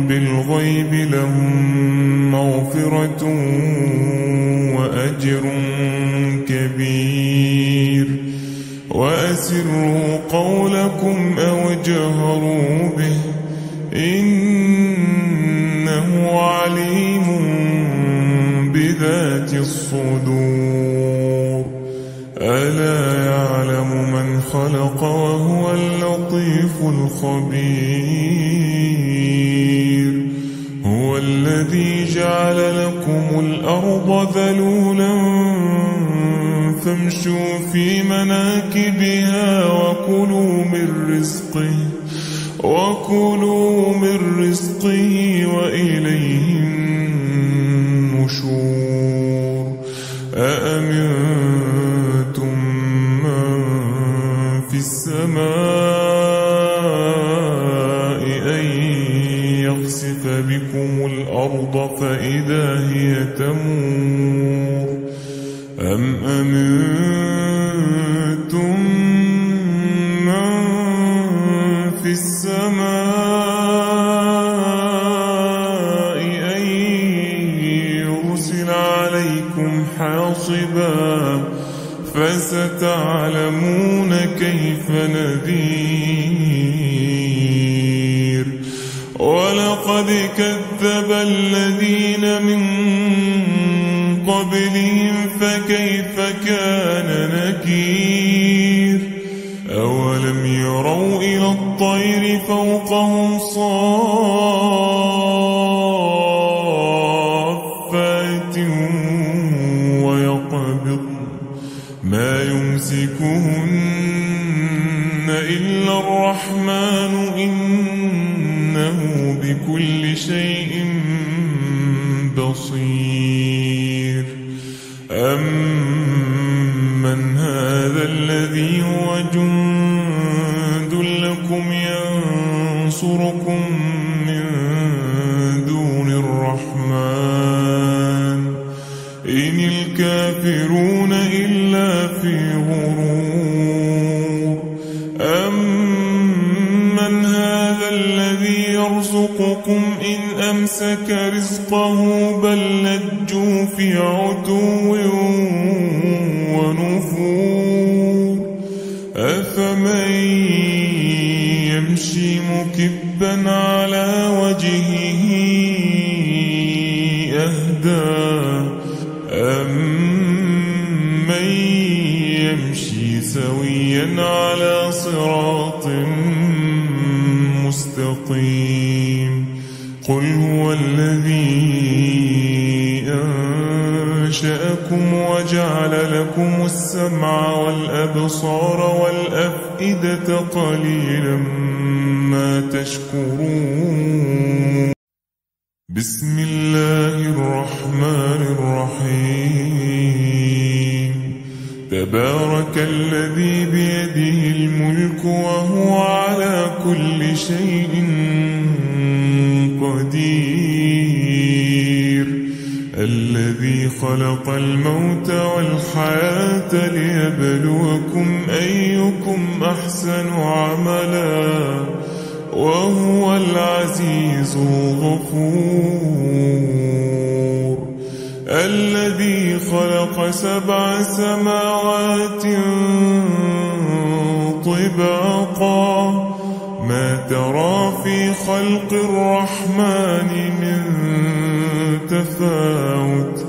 بالغيب لهم مغفرة وأجر كبير وأسروا قولكم أو اجهروا به إنه عليم بذات الصدور ألا يعلم من خلق وهو اللطيف الخبير هو الذي جعل لكم الأرض ذلولا فامشوا في مناكبها وكلوا من رزقه وإليه النشور أأمنتم من في السماء يخسف بكم الأرض فإذا هي تمور أم أمنتم من في السماء أن يرسل عليكم حاصبا فستعلمون كيف نذير ولقد كذب الذين من قبلهم فكيف كان نكير أولم يروا إلى الطير فوقهم صافات ويقبض ما يمسكهن إلا الرحمن إنه بكل شيء بصير أمن هذا الذي هو جند لكم ينصركم من دون الرحمن إن الكافرون إلا في غرور أمن هذا الذي يرزقكم إن أمسك رزقه بل لجوا في عتو ونفور أفمن يمشي مكبا على وجهه أهدى أمن يمشي سويا على صراط مستقيم قل هو الذي أنشأكم وجعل لكم السمع والأبصار والأفئدة قليلا ما تشكرون بسم الله الرحمن الرحيم تبارك الذي بيده الملك وهو على كل شيء قدير الذي خلق الموت والحياة ليبلوكم أيكم أحسن عملا وهو العزيز الغفور الذي خلق 7 سماوات طباقا ما ترى في خلق الرحمن من تفاوت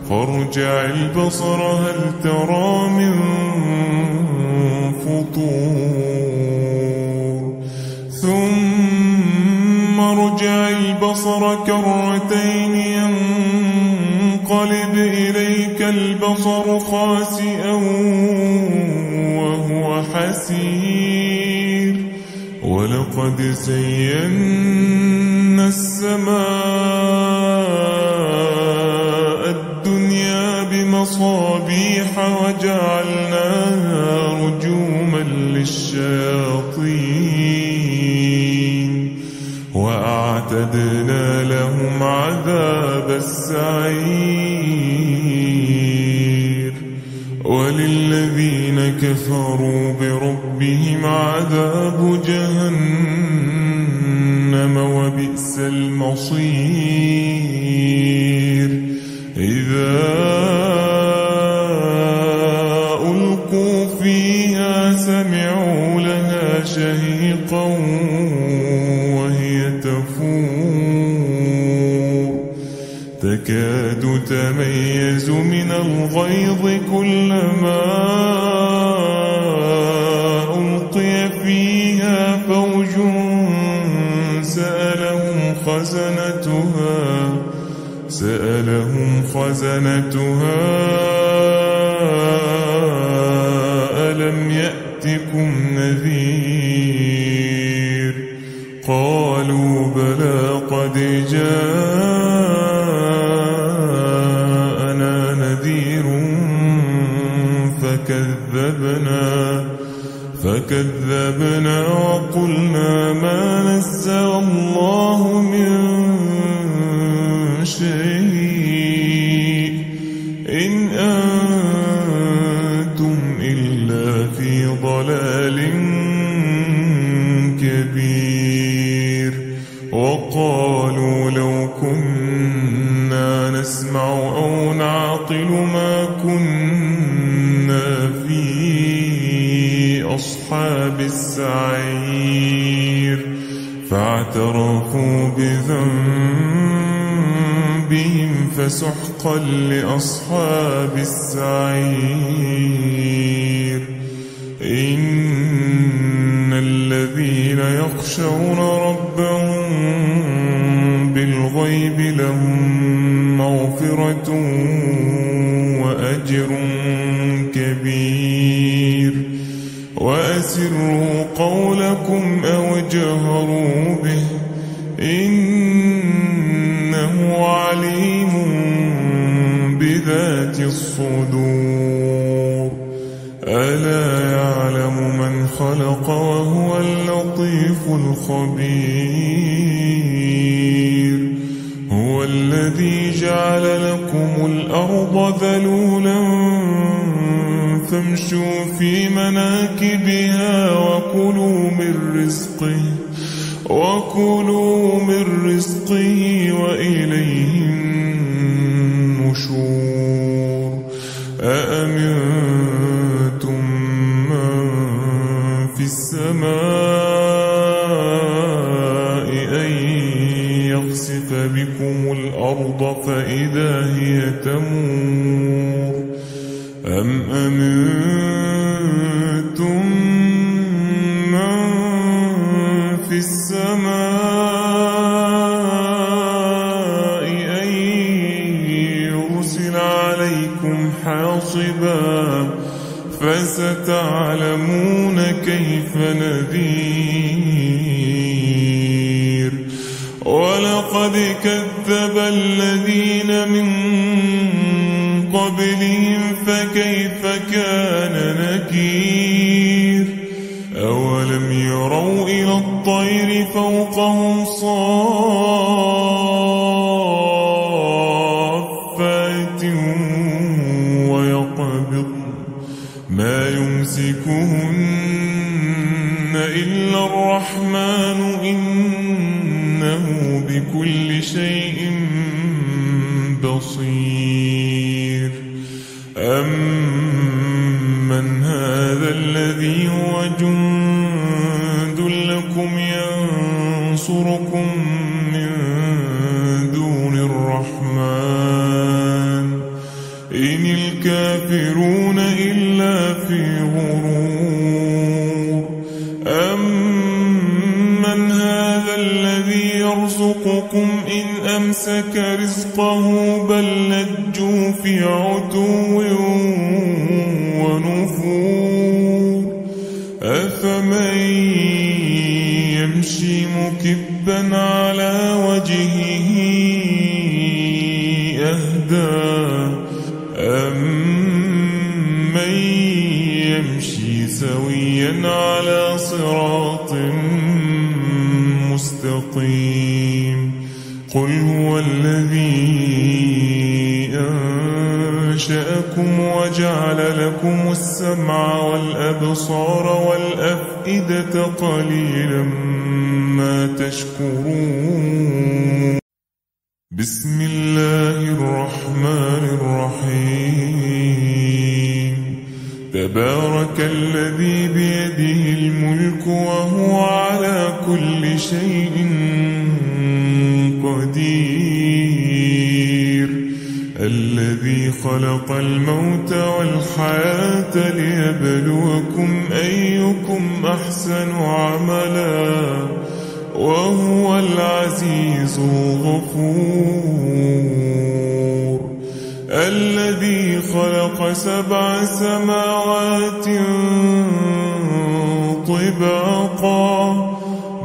فارجع البصر هل ترى من فطور ثم ارجع البصر كرتين ينقلب إليك البصر خاسئا وهو حسير ولقد زينا السماء الدنيا بمصابيح وجعلناها رجوما للشياطين وأعتدنا لهم عذاب السعير وللذين كفروا بربهم عذاب جهنم وبئس المصير إذا ألقوا فيها سمعوا لها شهيقا وهي تفور تكاد تميز من الغيظ كلما ألقي فيها فوج سألهم خزنتها ألم يأتكم نذير قالوا بلى قد جاءنا نذير فكذبنا وقلنا ما نزل الله من وقالوا لو كنا نسمع أو نعقل ما كنا في أصحاب السعير فاعترفوا بذنبهم فسحقا لأصحاب السعير. إن الذين يخشون ربهم بالغيب لهم مغفرة وأجر كبير. وأسروا قولكم أو اجهروا به إنه عليم بذات الصدور. ألا يعلم من خلق وهو اللطيف الخبير. هو الذي جعل لكم الأرض ذلولا فامشوا في مناكبها وكلوا من رزقه وإليه النشور. أأمنتم من في السماء أن يخسف بكم الأرض فإذا هي تمور أم أمنتم من في السماء أن يرسل عليكم حاصبا فستعلمون كيف نذير. ولقد كذب الذين من قبلهم فكيف كان نكير. أولم يروا إلى الطير فوقهم صافات ويقبضن ما يمسكهن إلا الرحمن إنه بكل شيء بصير. أمن هذا الذي هو جند لكم ينصركم من دون الرحمن إن الكافرون إلا في غرور. أمن هذا الذي يرزقكم إن أمسك رزقه بل لجوا في عتو ونفور. أفمن يمشي مكبا على وجهه أهدى أمن يمشي سويا على صراط مستقيم. قل هو الذي أنشأكم وجعل لكم السمع والأبصار والأفئدة قليلا ما تشكرون. بسم الله الرحمن الرحيم. تبارك الذي بيده الملك وهو على كل شيء قدير. الذي خلق الموت والحياة ليبلوكم أيكم أحسن عملا وهو العزيز الغفور. الذي خلق 7 سماوات طباقا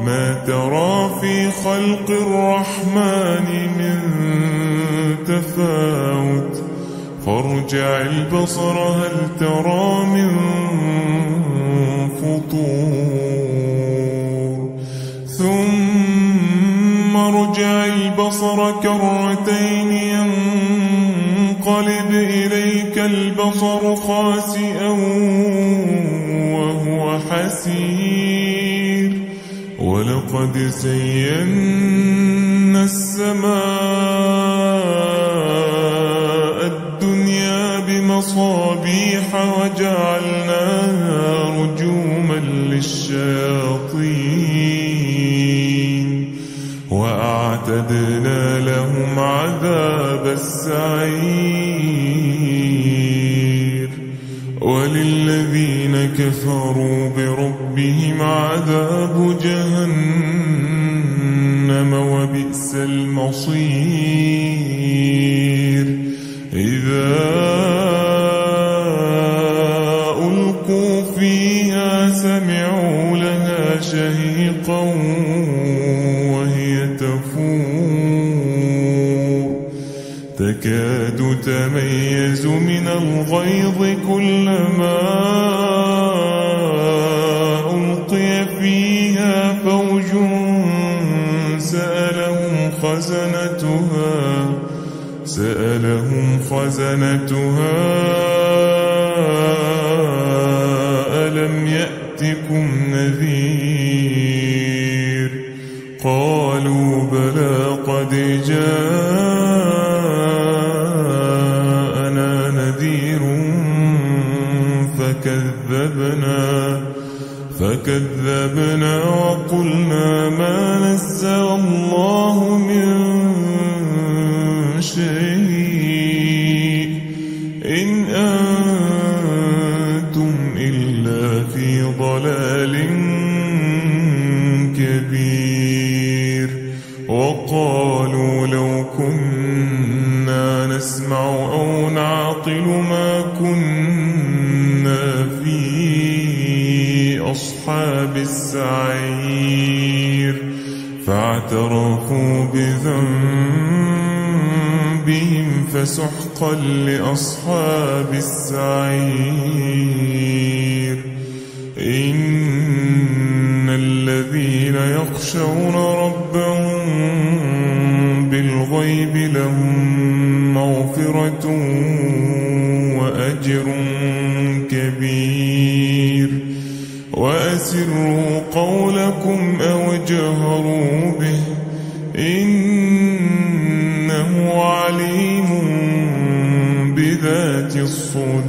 ما ترى في خلق الرحمن من تفاوت فارجع البصر هل ترى من فطور ثم ارجع البصر كرتين ينقلب إليك البصر خاسئا وهو حسير ولقد زينا وأعتدنا لهم عذاب السعير وللذين كفروا بربهم عذاب جهنم وبئس المصير إذا ألقوا فيها سمعوا لها شهيقا وهي تفور تكاد تميز من الغيظ كلما ألقي فيها فوج سألهم خزنتها ألم يأتكم نذير قالوا بلى قد جاءنا نذير فكذبنا وقلنا ما نزل الله من شيء إن أنتم إلا في ضلال كبير وقالوا لو كنا نسمع أو نعقل ما كنا في أصحاب السعير فاعترفوا بذنبهم فسحقا لأصحاب السعير إن الذين يخشون ربهم بالغيب لهم مغفرة وأجر كبير وأسروا قولكم أو اجهروا به إنه عليم بذات الصدور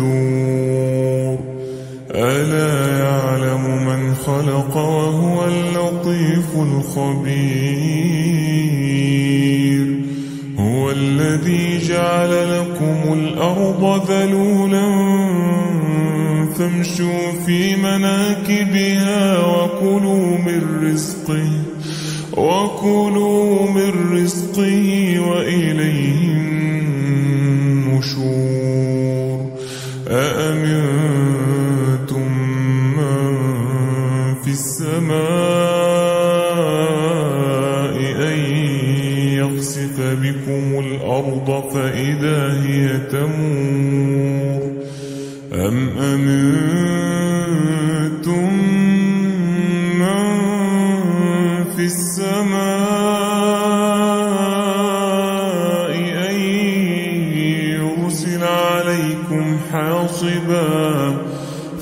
ألا يعلم من خلق وهو اللطيف الخبير هو الذي جعل لكم الأرض ذلولا فامشوا في مناكبها وكلوا من رزقه وإليه النشور أأمنتم من في السماء أن يخسف بكم الأرض فإذا هي تمور أم أمنتم من في السماء أن يرسل عليكم حاصبا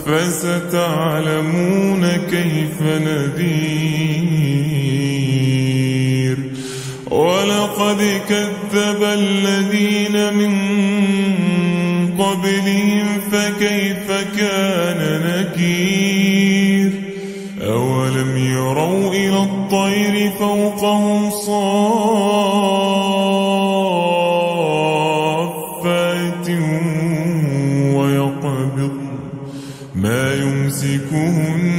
فستعلمون كيف نذير ولقد كذب الذين من قبلهم فكيف كان نكير أولم يروا إلى الطير فوقهم صافات ويقبضن ما يمسكهن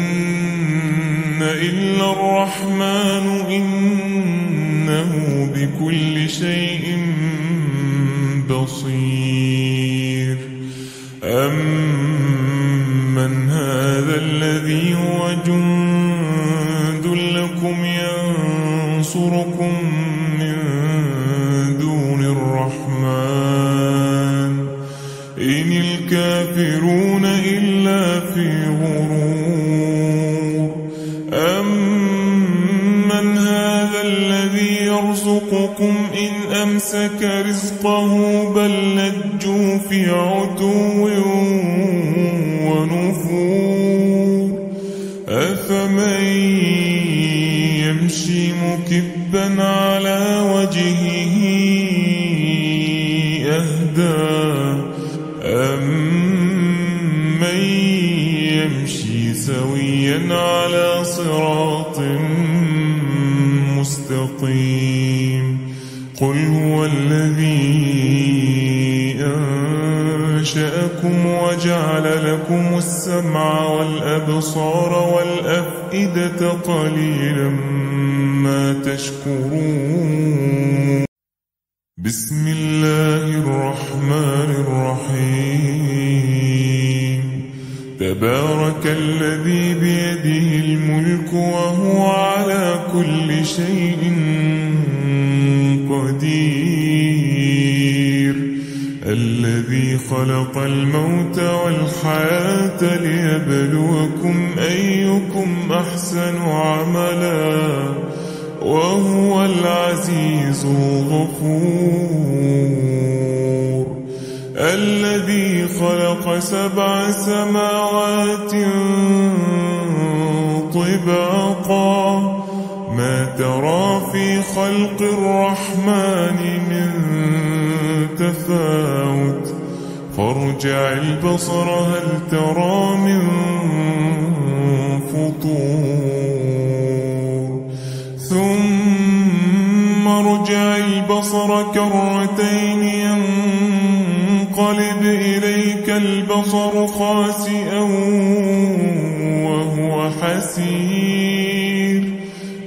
إلا الرحمن إنه بكل شيء بصير أمن هذا الذي هو جند لكم ينصركم من دون الرحمن إن الكافرون إلا في غرور أمن هذا الذي يرزقكم إن أمسك رزقه بل لجوا في عتو ونفور أفمن يمشي مكبا على وجهه أهدى أمن يمشي سويا على صراط مستقيم قل هو الذي أنشأكم وجعل لكم السمع والأبصار والأفئدة قليلا ما تشكرون. بسم الله الرحمن الرحيم. تبارك الذي بيده الملك وهو على كل شيء قدير. الذي خلق الموت والحياة ليبلوكم أيكم أحسن عملا وهو العزيز الغفور. الذي خلق 7 سماوات طباقا ما ترى في خلق الرحمن من تفاوت فارجع البصر هل ترى من فطور ثم ارجع البصر كرتين ينقلب إليك البصر خاسئا وهو حسير.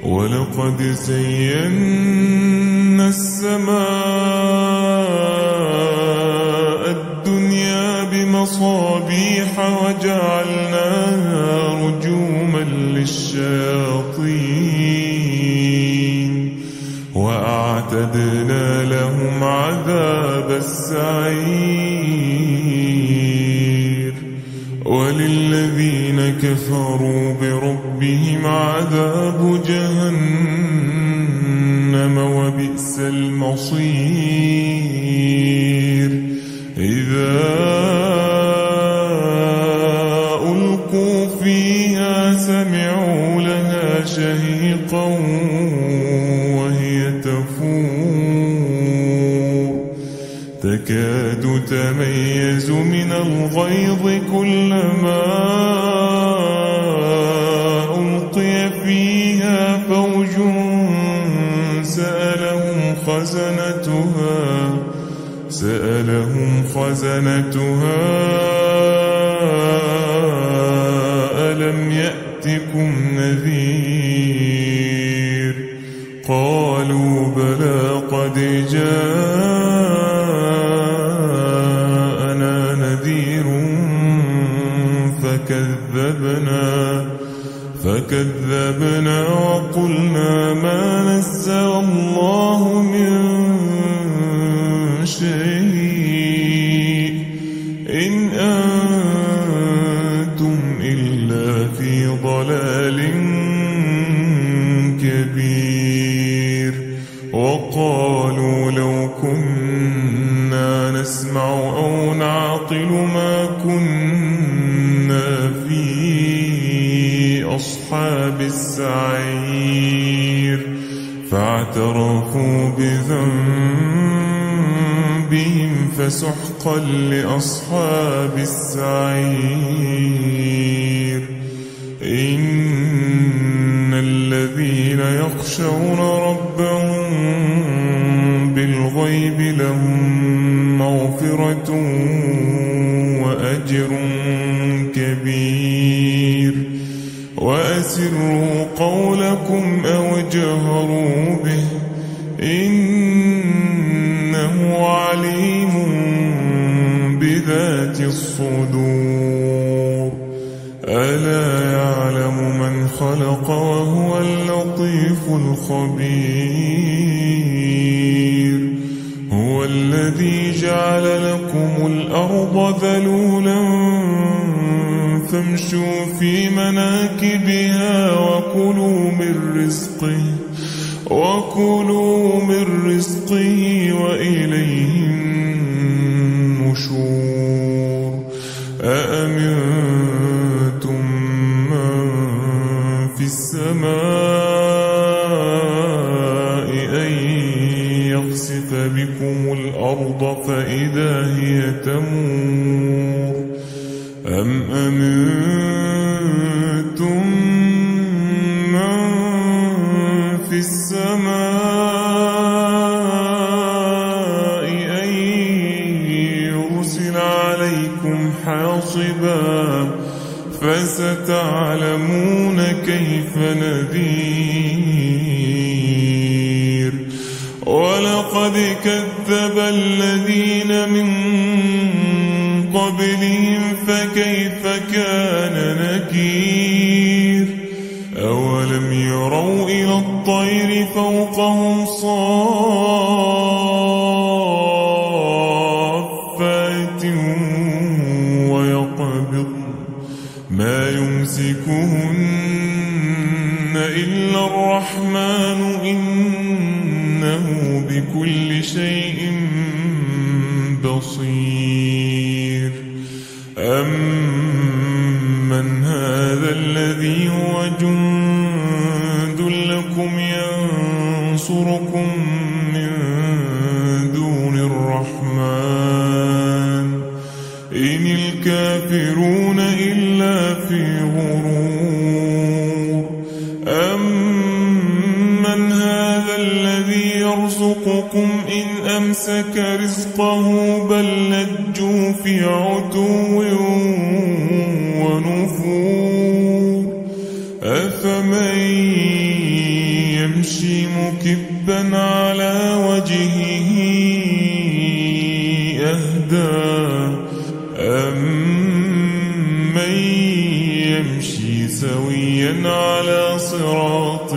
ولقد زينا السماء الدنيا بمصابيح وجعلناها رجوما للشياطين وأعتدنا لهم عذاب السعير. وللذين كفروا بربهم عذاب جهنم وبئس المصير. إذا ألقوا فيها سمعوا لها شهيقا وهي تفور تكاد تميز من الغيظ كلما ألقي فيها فوج سألهم خزنتها ألم يأتكم نذير قالوا بلى قد جاءنا نذير فكذبنا وقلنا ما نزل الله من شيء إن أنتم إلا في ضلال كبير. وقالوا لو كنا نسمع أو نعقل ما كنا في أصحاب السعير فاعترفوا بذنبهم فسحقا لأصحاب السعير. إن الذين يخشون ربهم بالغيب لهم مغفرة وأجر كبير. وأسروا قولكم أو اجهروا به إنه عليم بذات الصدور. ألا يعلم من خلق وهو اللطيف الخبير. هو الذي جعل لكم الأرض ذلولا فامشوا في مناكبها وكلوا من رزقه وإليه النشور. أأمنتم من في السماء أن يخسف بكم الأرض فإذا هي تمور أم أمنتم من في السماء نصبا فستعلمون كيف نذير ولقد كذب الذين من قبلهم فكيف كان نكير أولم يروا إلى الطير فوقهم صافات ويقبضن ما يمسكهن إلا الرحمن إنه بكل شيء بصير أمن هذا الذي هو جند لكم ينصركم من دون الرحمن إن الكافرون إلا في غرور أمن هذا الذي يرزقكم إن أمسك رزقه بل لجوا في عتو ونفور أفمن يمشي مكبا على وجهه أهدى أمن يمشي سويا على صراط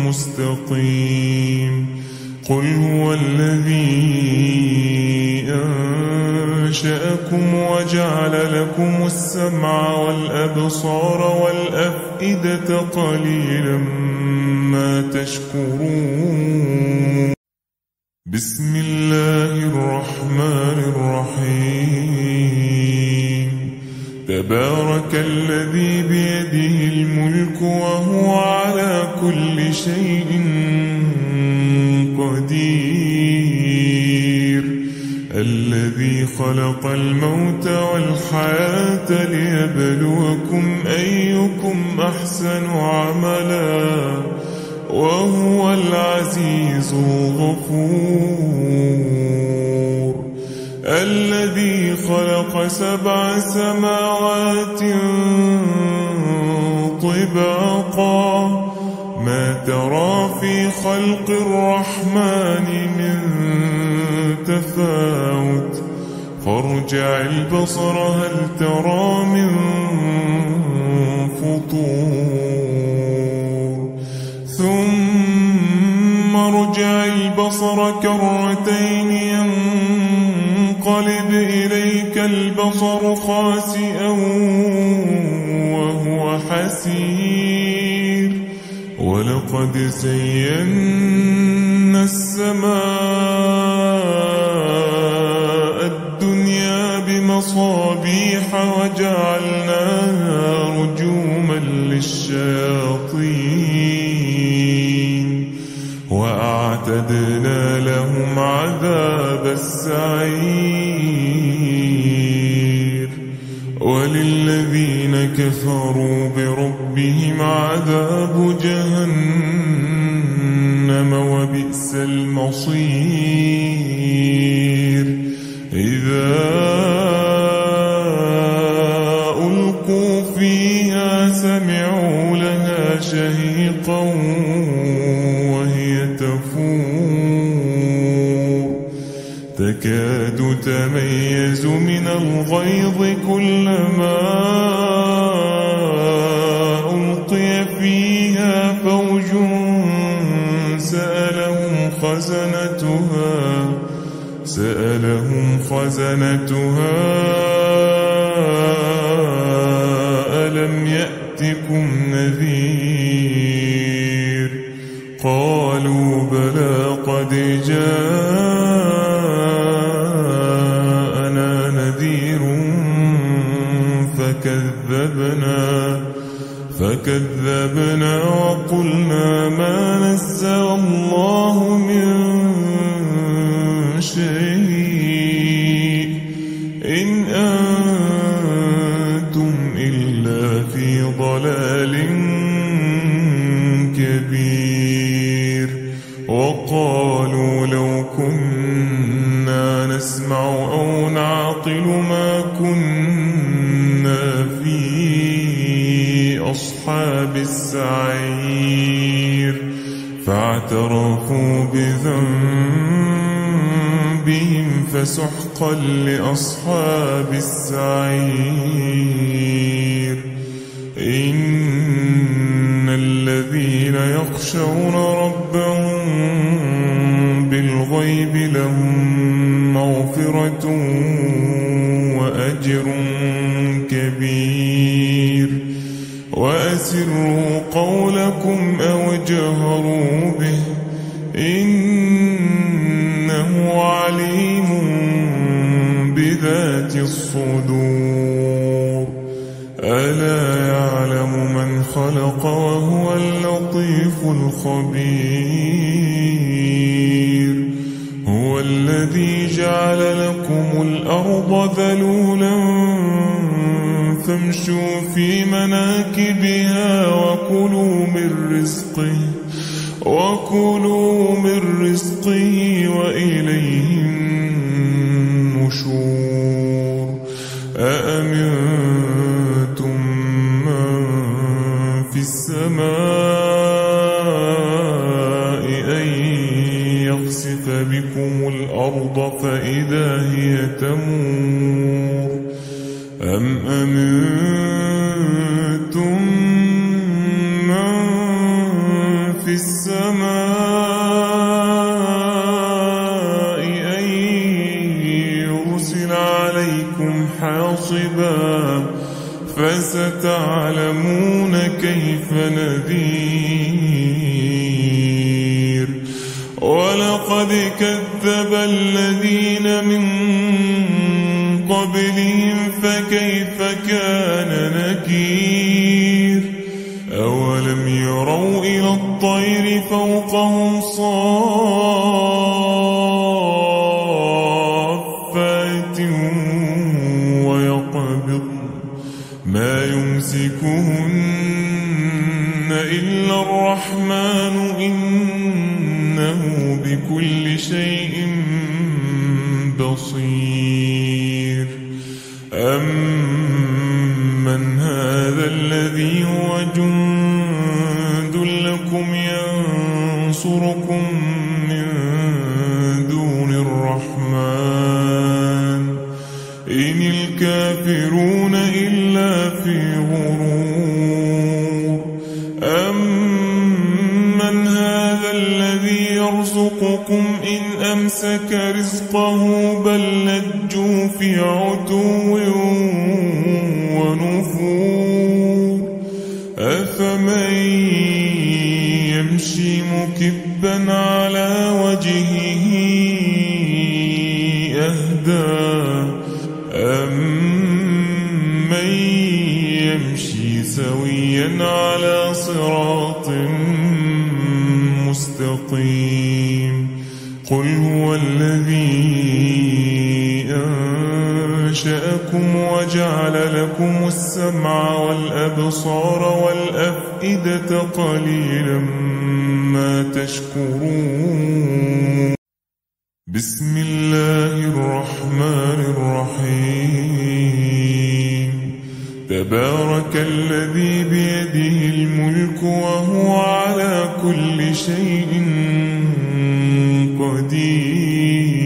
مستقيم قل هو الذي أنشأكم وجعل لكم السمع والأبصار والأفئدة قليلا ما تشكرون بسم الله الرحمن الرحيم تبارك الذي بيده الملك وهو على كل شيء قدير الذي خلق الموت والحياة ليبلوكم أيكم أحسن عملا وهو العزيز الغفور الذي خلق 7 سماوات طباقا ما ترى في خلق الرحمن من تفاوت فارجع البصر هل ترى من فطور ثم ارجع البصر كرتين ينقلب إليك البصر خاسئا وهو حسير ولقد زينا السماء الدنيا بمصابيح وجعلناها رجوما للشياطين وأعتدنا لهم عذاب السعير وللذين كفروا بربهم عذاب جهنم وبئس المصير إذا ألقوا فيها سمعوا لها شهيقا وهي تفور تكاد تميز من الغيظ كلما ألقي فيها فوج سألهم خزنتها ألم يأتكم نذير قالوا بلى قد جاءنا نذير فكذبنا وقلنا ما نزل الله من شيء إن أنتم إلا في ضلال كبير وقالوا لو كنا نسمع أو نعقل ما كنا أصحاب السعير فاعترفوا بذنبهم فسحقا لأصحاب السعير إن الذين يخشون ربهم بالغيب لهم مغفرة وأجر كبير وأسروا قولكم أو اجهروا به إنه عليم بذات الصدور ألا يعلم من خلق وهو اللطيف الخبير هو الذي جعل لكم الأرض ذلولا فامشوا في مناكبها وكلوا من رزقه وإليه النشور أأمنتم من في السماء أن يخسف بكم الأرض فإذا هي تمور أم أمنتم من في السماء أن يرسل عليكم حاصبا فستعلمون كيف نذير ولقد كذب الذين من قبلهم فكيف كان نكير أولم يروا إلى الطير فوقهم صافات ويقبض ما يمسكهن إلا الرحمن إنه بكل شيء بصير أمن هذا الذي هو جند لكم ينصركم من دون الرحمن إن الكافرون إلا في غرور أمن هذا الذي يرزقكم إن أمسك رزقه بل لجوا في عتو ونفور أفمن يمشي مكبا على وجهه أهدى أمن يمشي سويا على صراط مستقيم قل هو الذي أنشأكم وجعل لكم السمع والأبصار والأفئدة قليلا ما تشكرون بسم الله الرحمن الرحيم تبارك الذي بيده الملك وهو على كل شيء قدير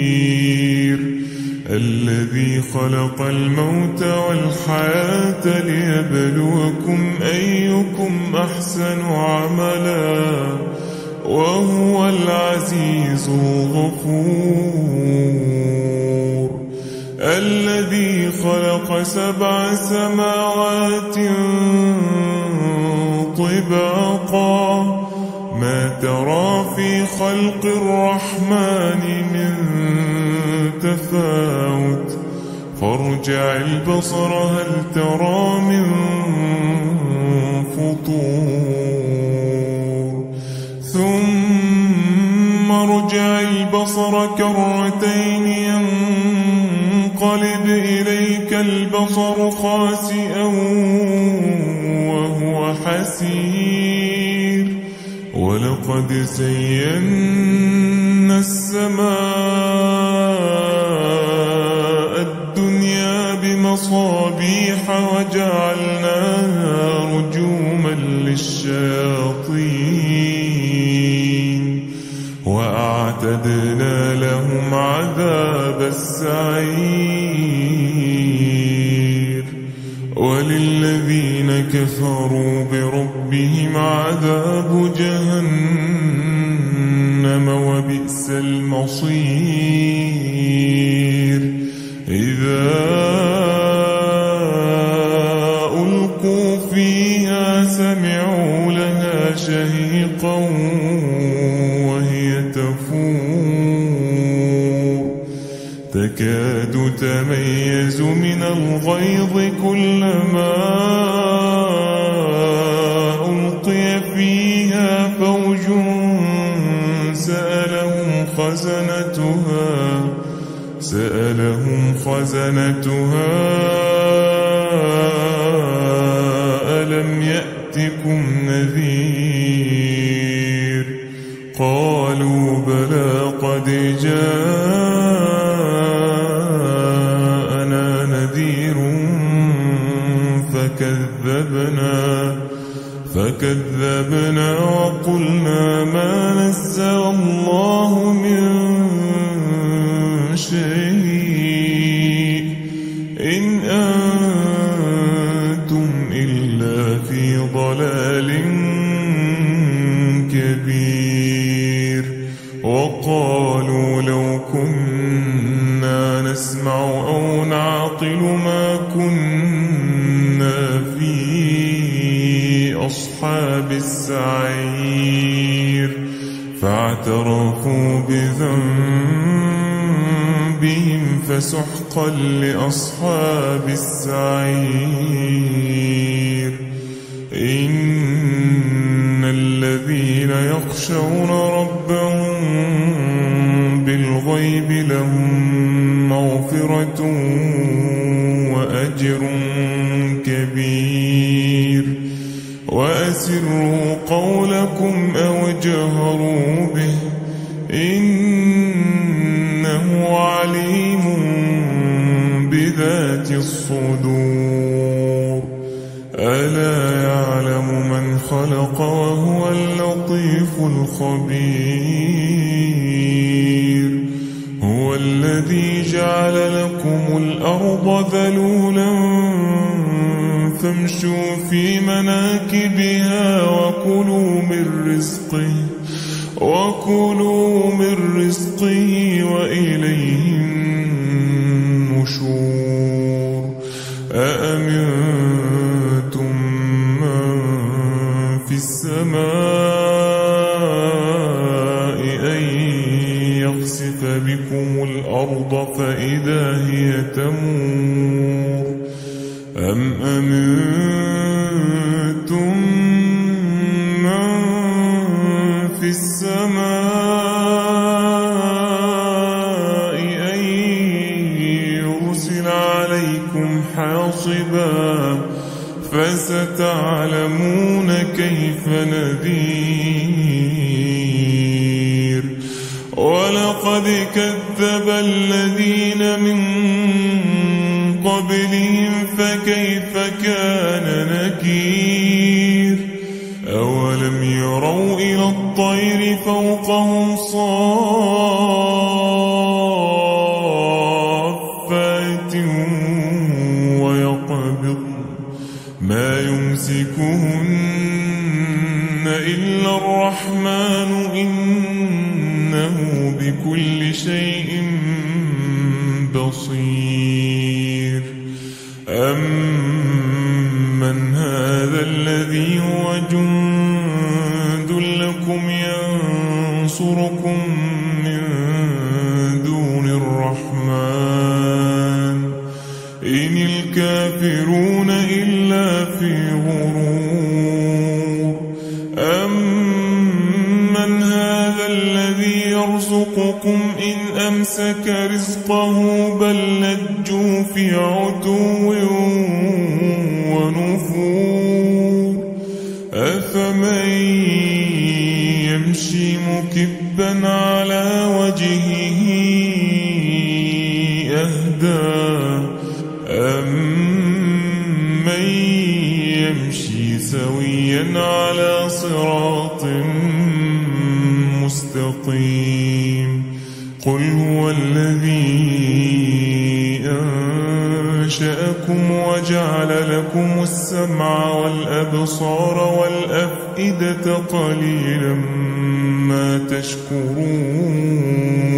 الذي خلق الموت والحياة ليبلوكم أيكم أحسن عملا وهو العزيز الغفور الذي خلق 7 سماوات طباقا ما ترى في خلق الرحمن من تفاوت فارجع البصر هل ترى من فطور ثم ارجع البصر كرتين ينقلب إليك البصر خاسئا وهو حسير ولقد زينا السماء الدنيا بمصابيح وجعلناها رجوما للشياطين وأعتدنا لهم عذاب السعير وللذين كفروا بربهم عذاب جهنم وبئس المصير إذا ألقوا فيها سمعوا لها شهيقا وهي تفور تكاد تميز من الغيظ كلما ألقي فيها فوج سألهم خزنتها ألم يأتكم نذير قالوا بلى قد جاءنا نذير فكذبنا وقلنا ما نزل الله من شيء إن أنتم إلا في ضلال كبير وقالوا لو كنا نسمع أو نعقل ما كنا في أصحاب السعير فاعترفوا بذنبهم فسحقا لأصحاب السعير إن الذين يخشون ربهم بالغيب لهم مغفرة وأجر كبير وأسروا قولكم أو اجهروا به إنه عليم بذات الصدور ألا يعلم من خلق وهو اللطيف الخبير هو الذي جعل لكم الأرض ذلولا فامشوا في مناكبها وكلوا من رزقه وإليه النشور أأمنتم من في السماء أن يخسف بكم الأرض فإذا هي تمور أم أمنتم من في السماء أن يرسل عليكم حاصبا فستعلمون كيف نذير ولقد كذب الذين من قبلهم فكيف كان نكير أولم يروا إلى الطير فوقهم صافات ويقبض ما يمسكهن إلا الرحمن إنه بكل شيء بصير أمن هذا الذي هو جند لكم ينصركم من دون الرحمن إن الكافرون إلا في غرور أمن هذا الذي يرزقكم إن أمسك رزقه بل لجوا في عتو ونفور أفمن يمشي مكبا على وجهه أهدى أمن يمشي سويا سويا على صراط مستقيم. قل هو الذي أنشأكم وجعل لكم السمع والأبصار والأفئدة قليلا ما تشكرون.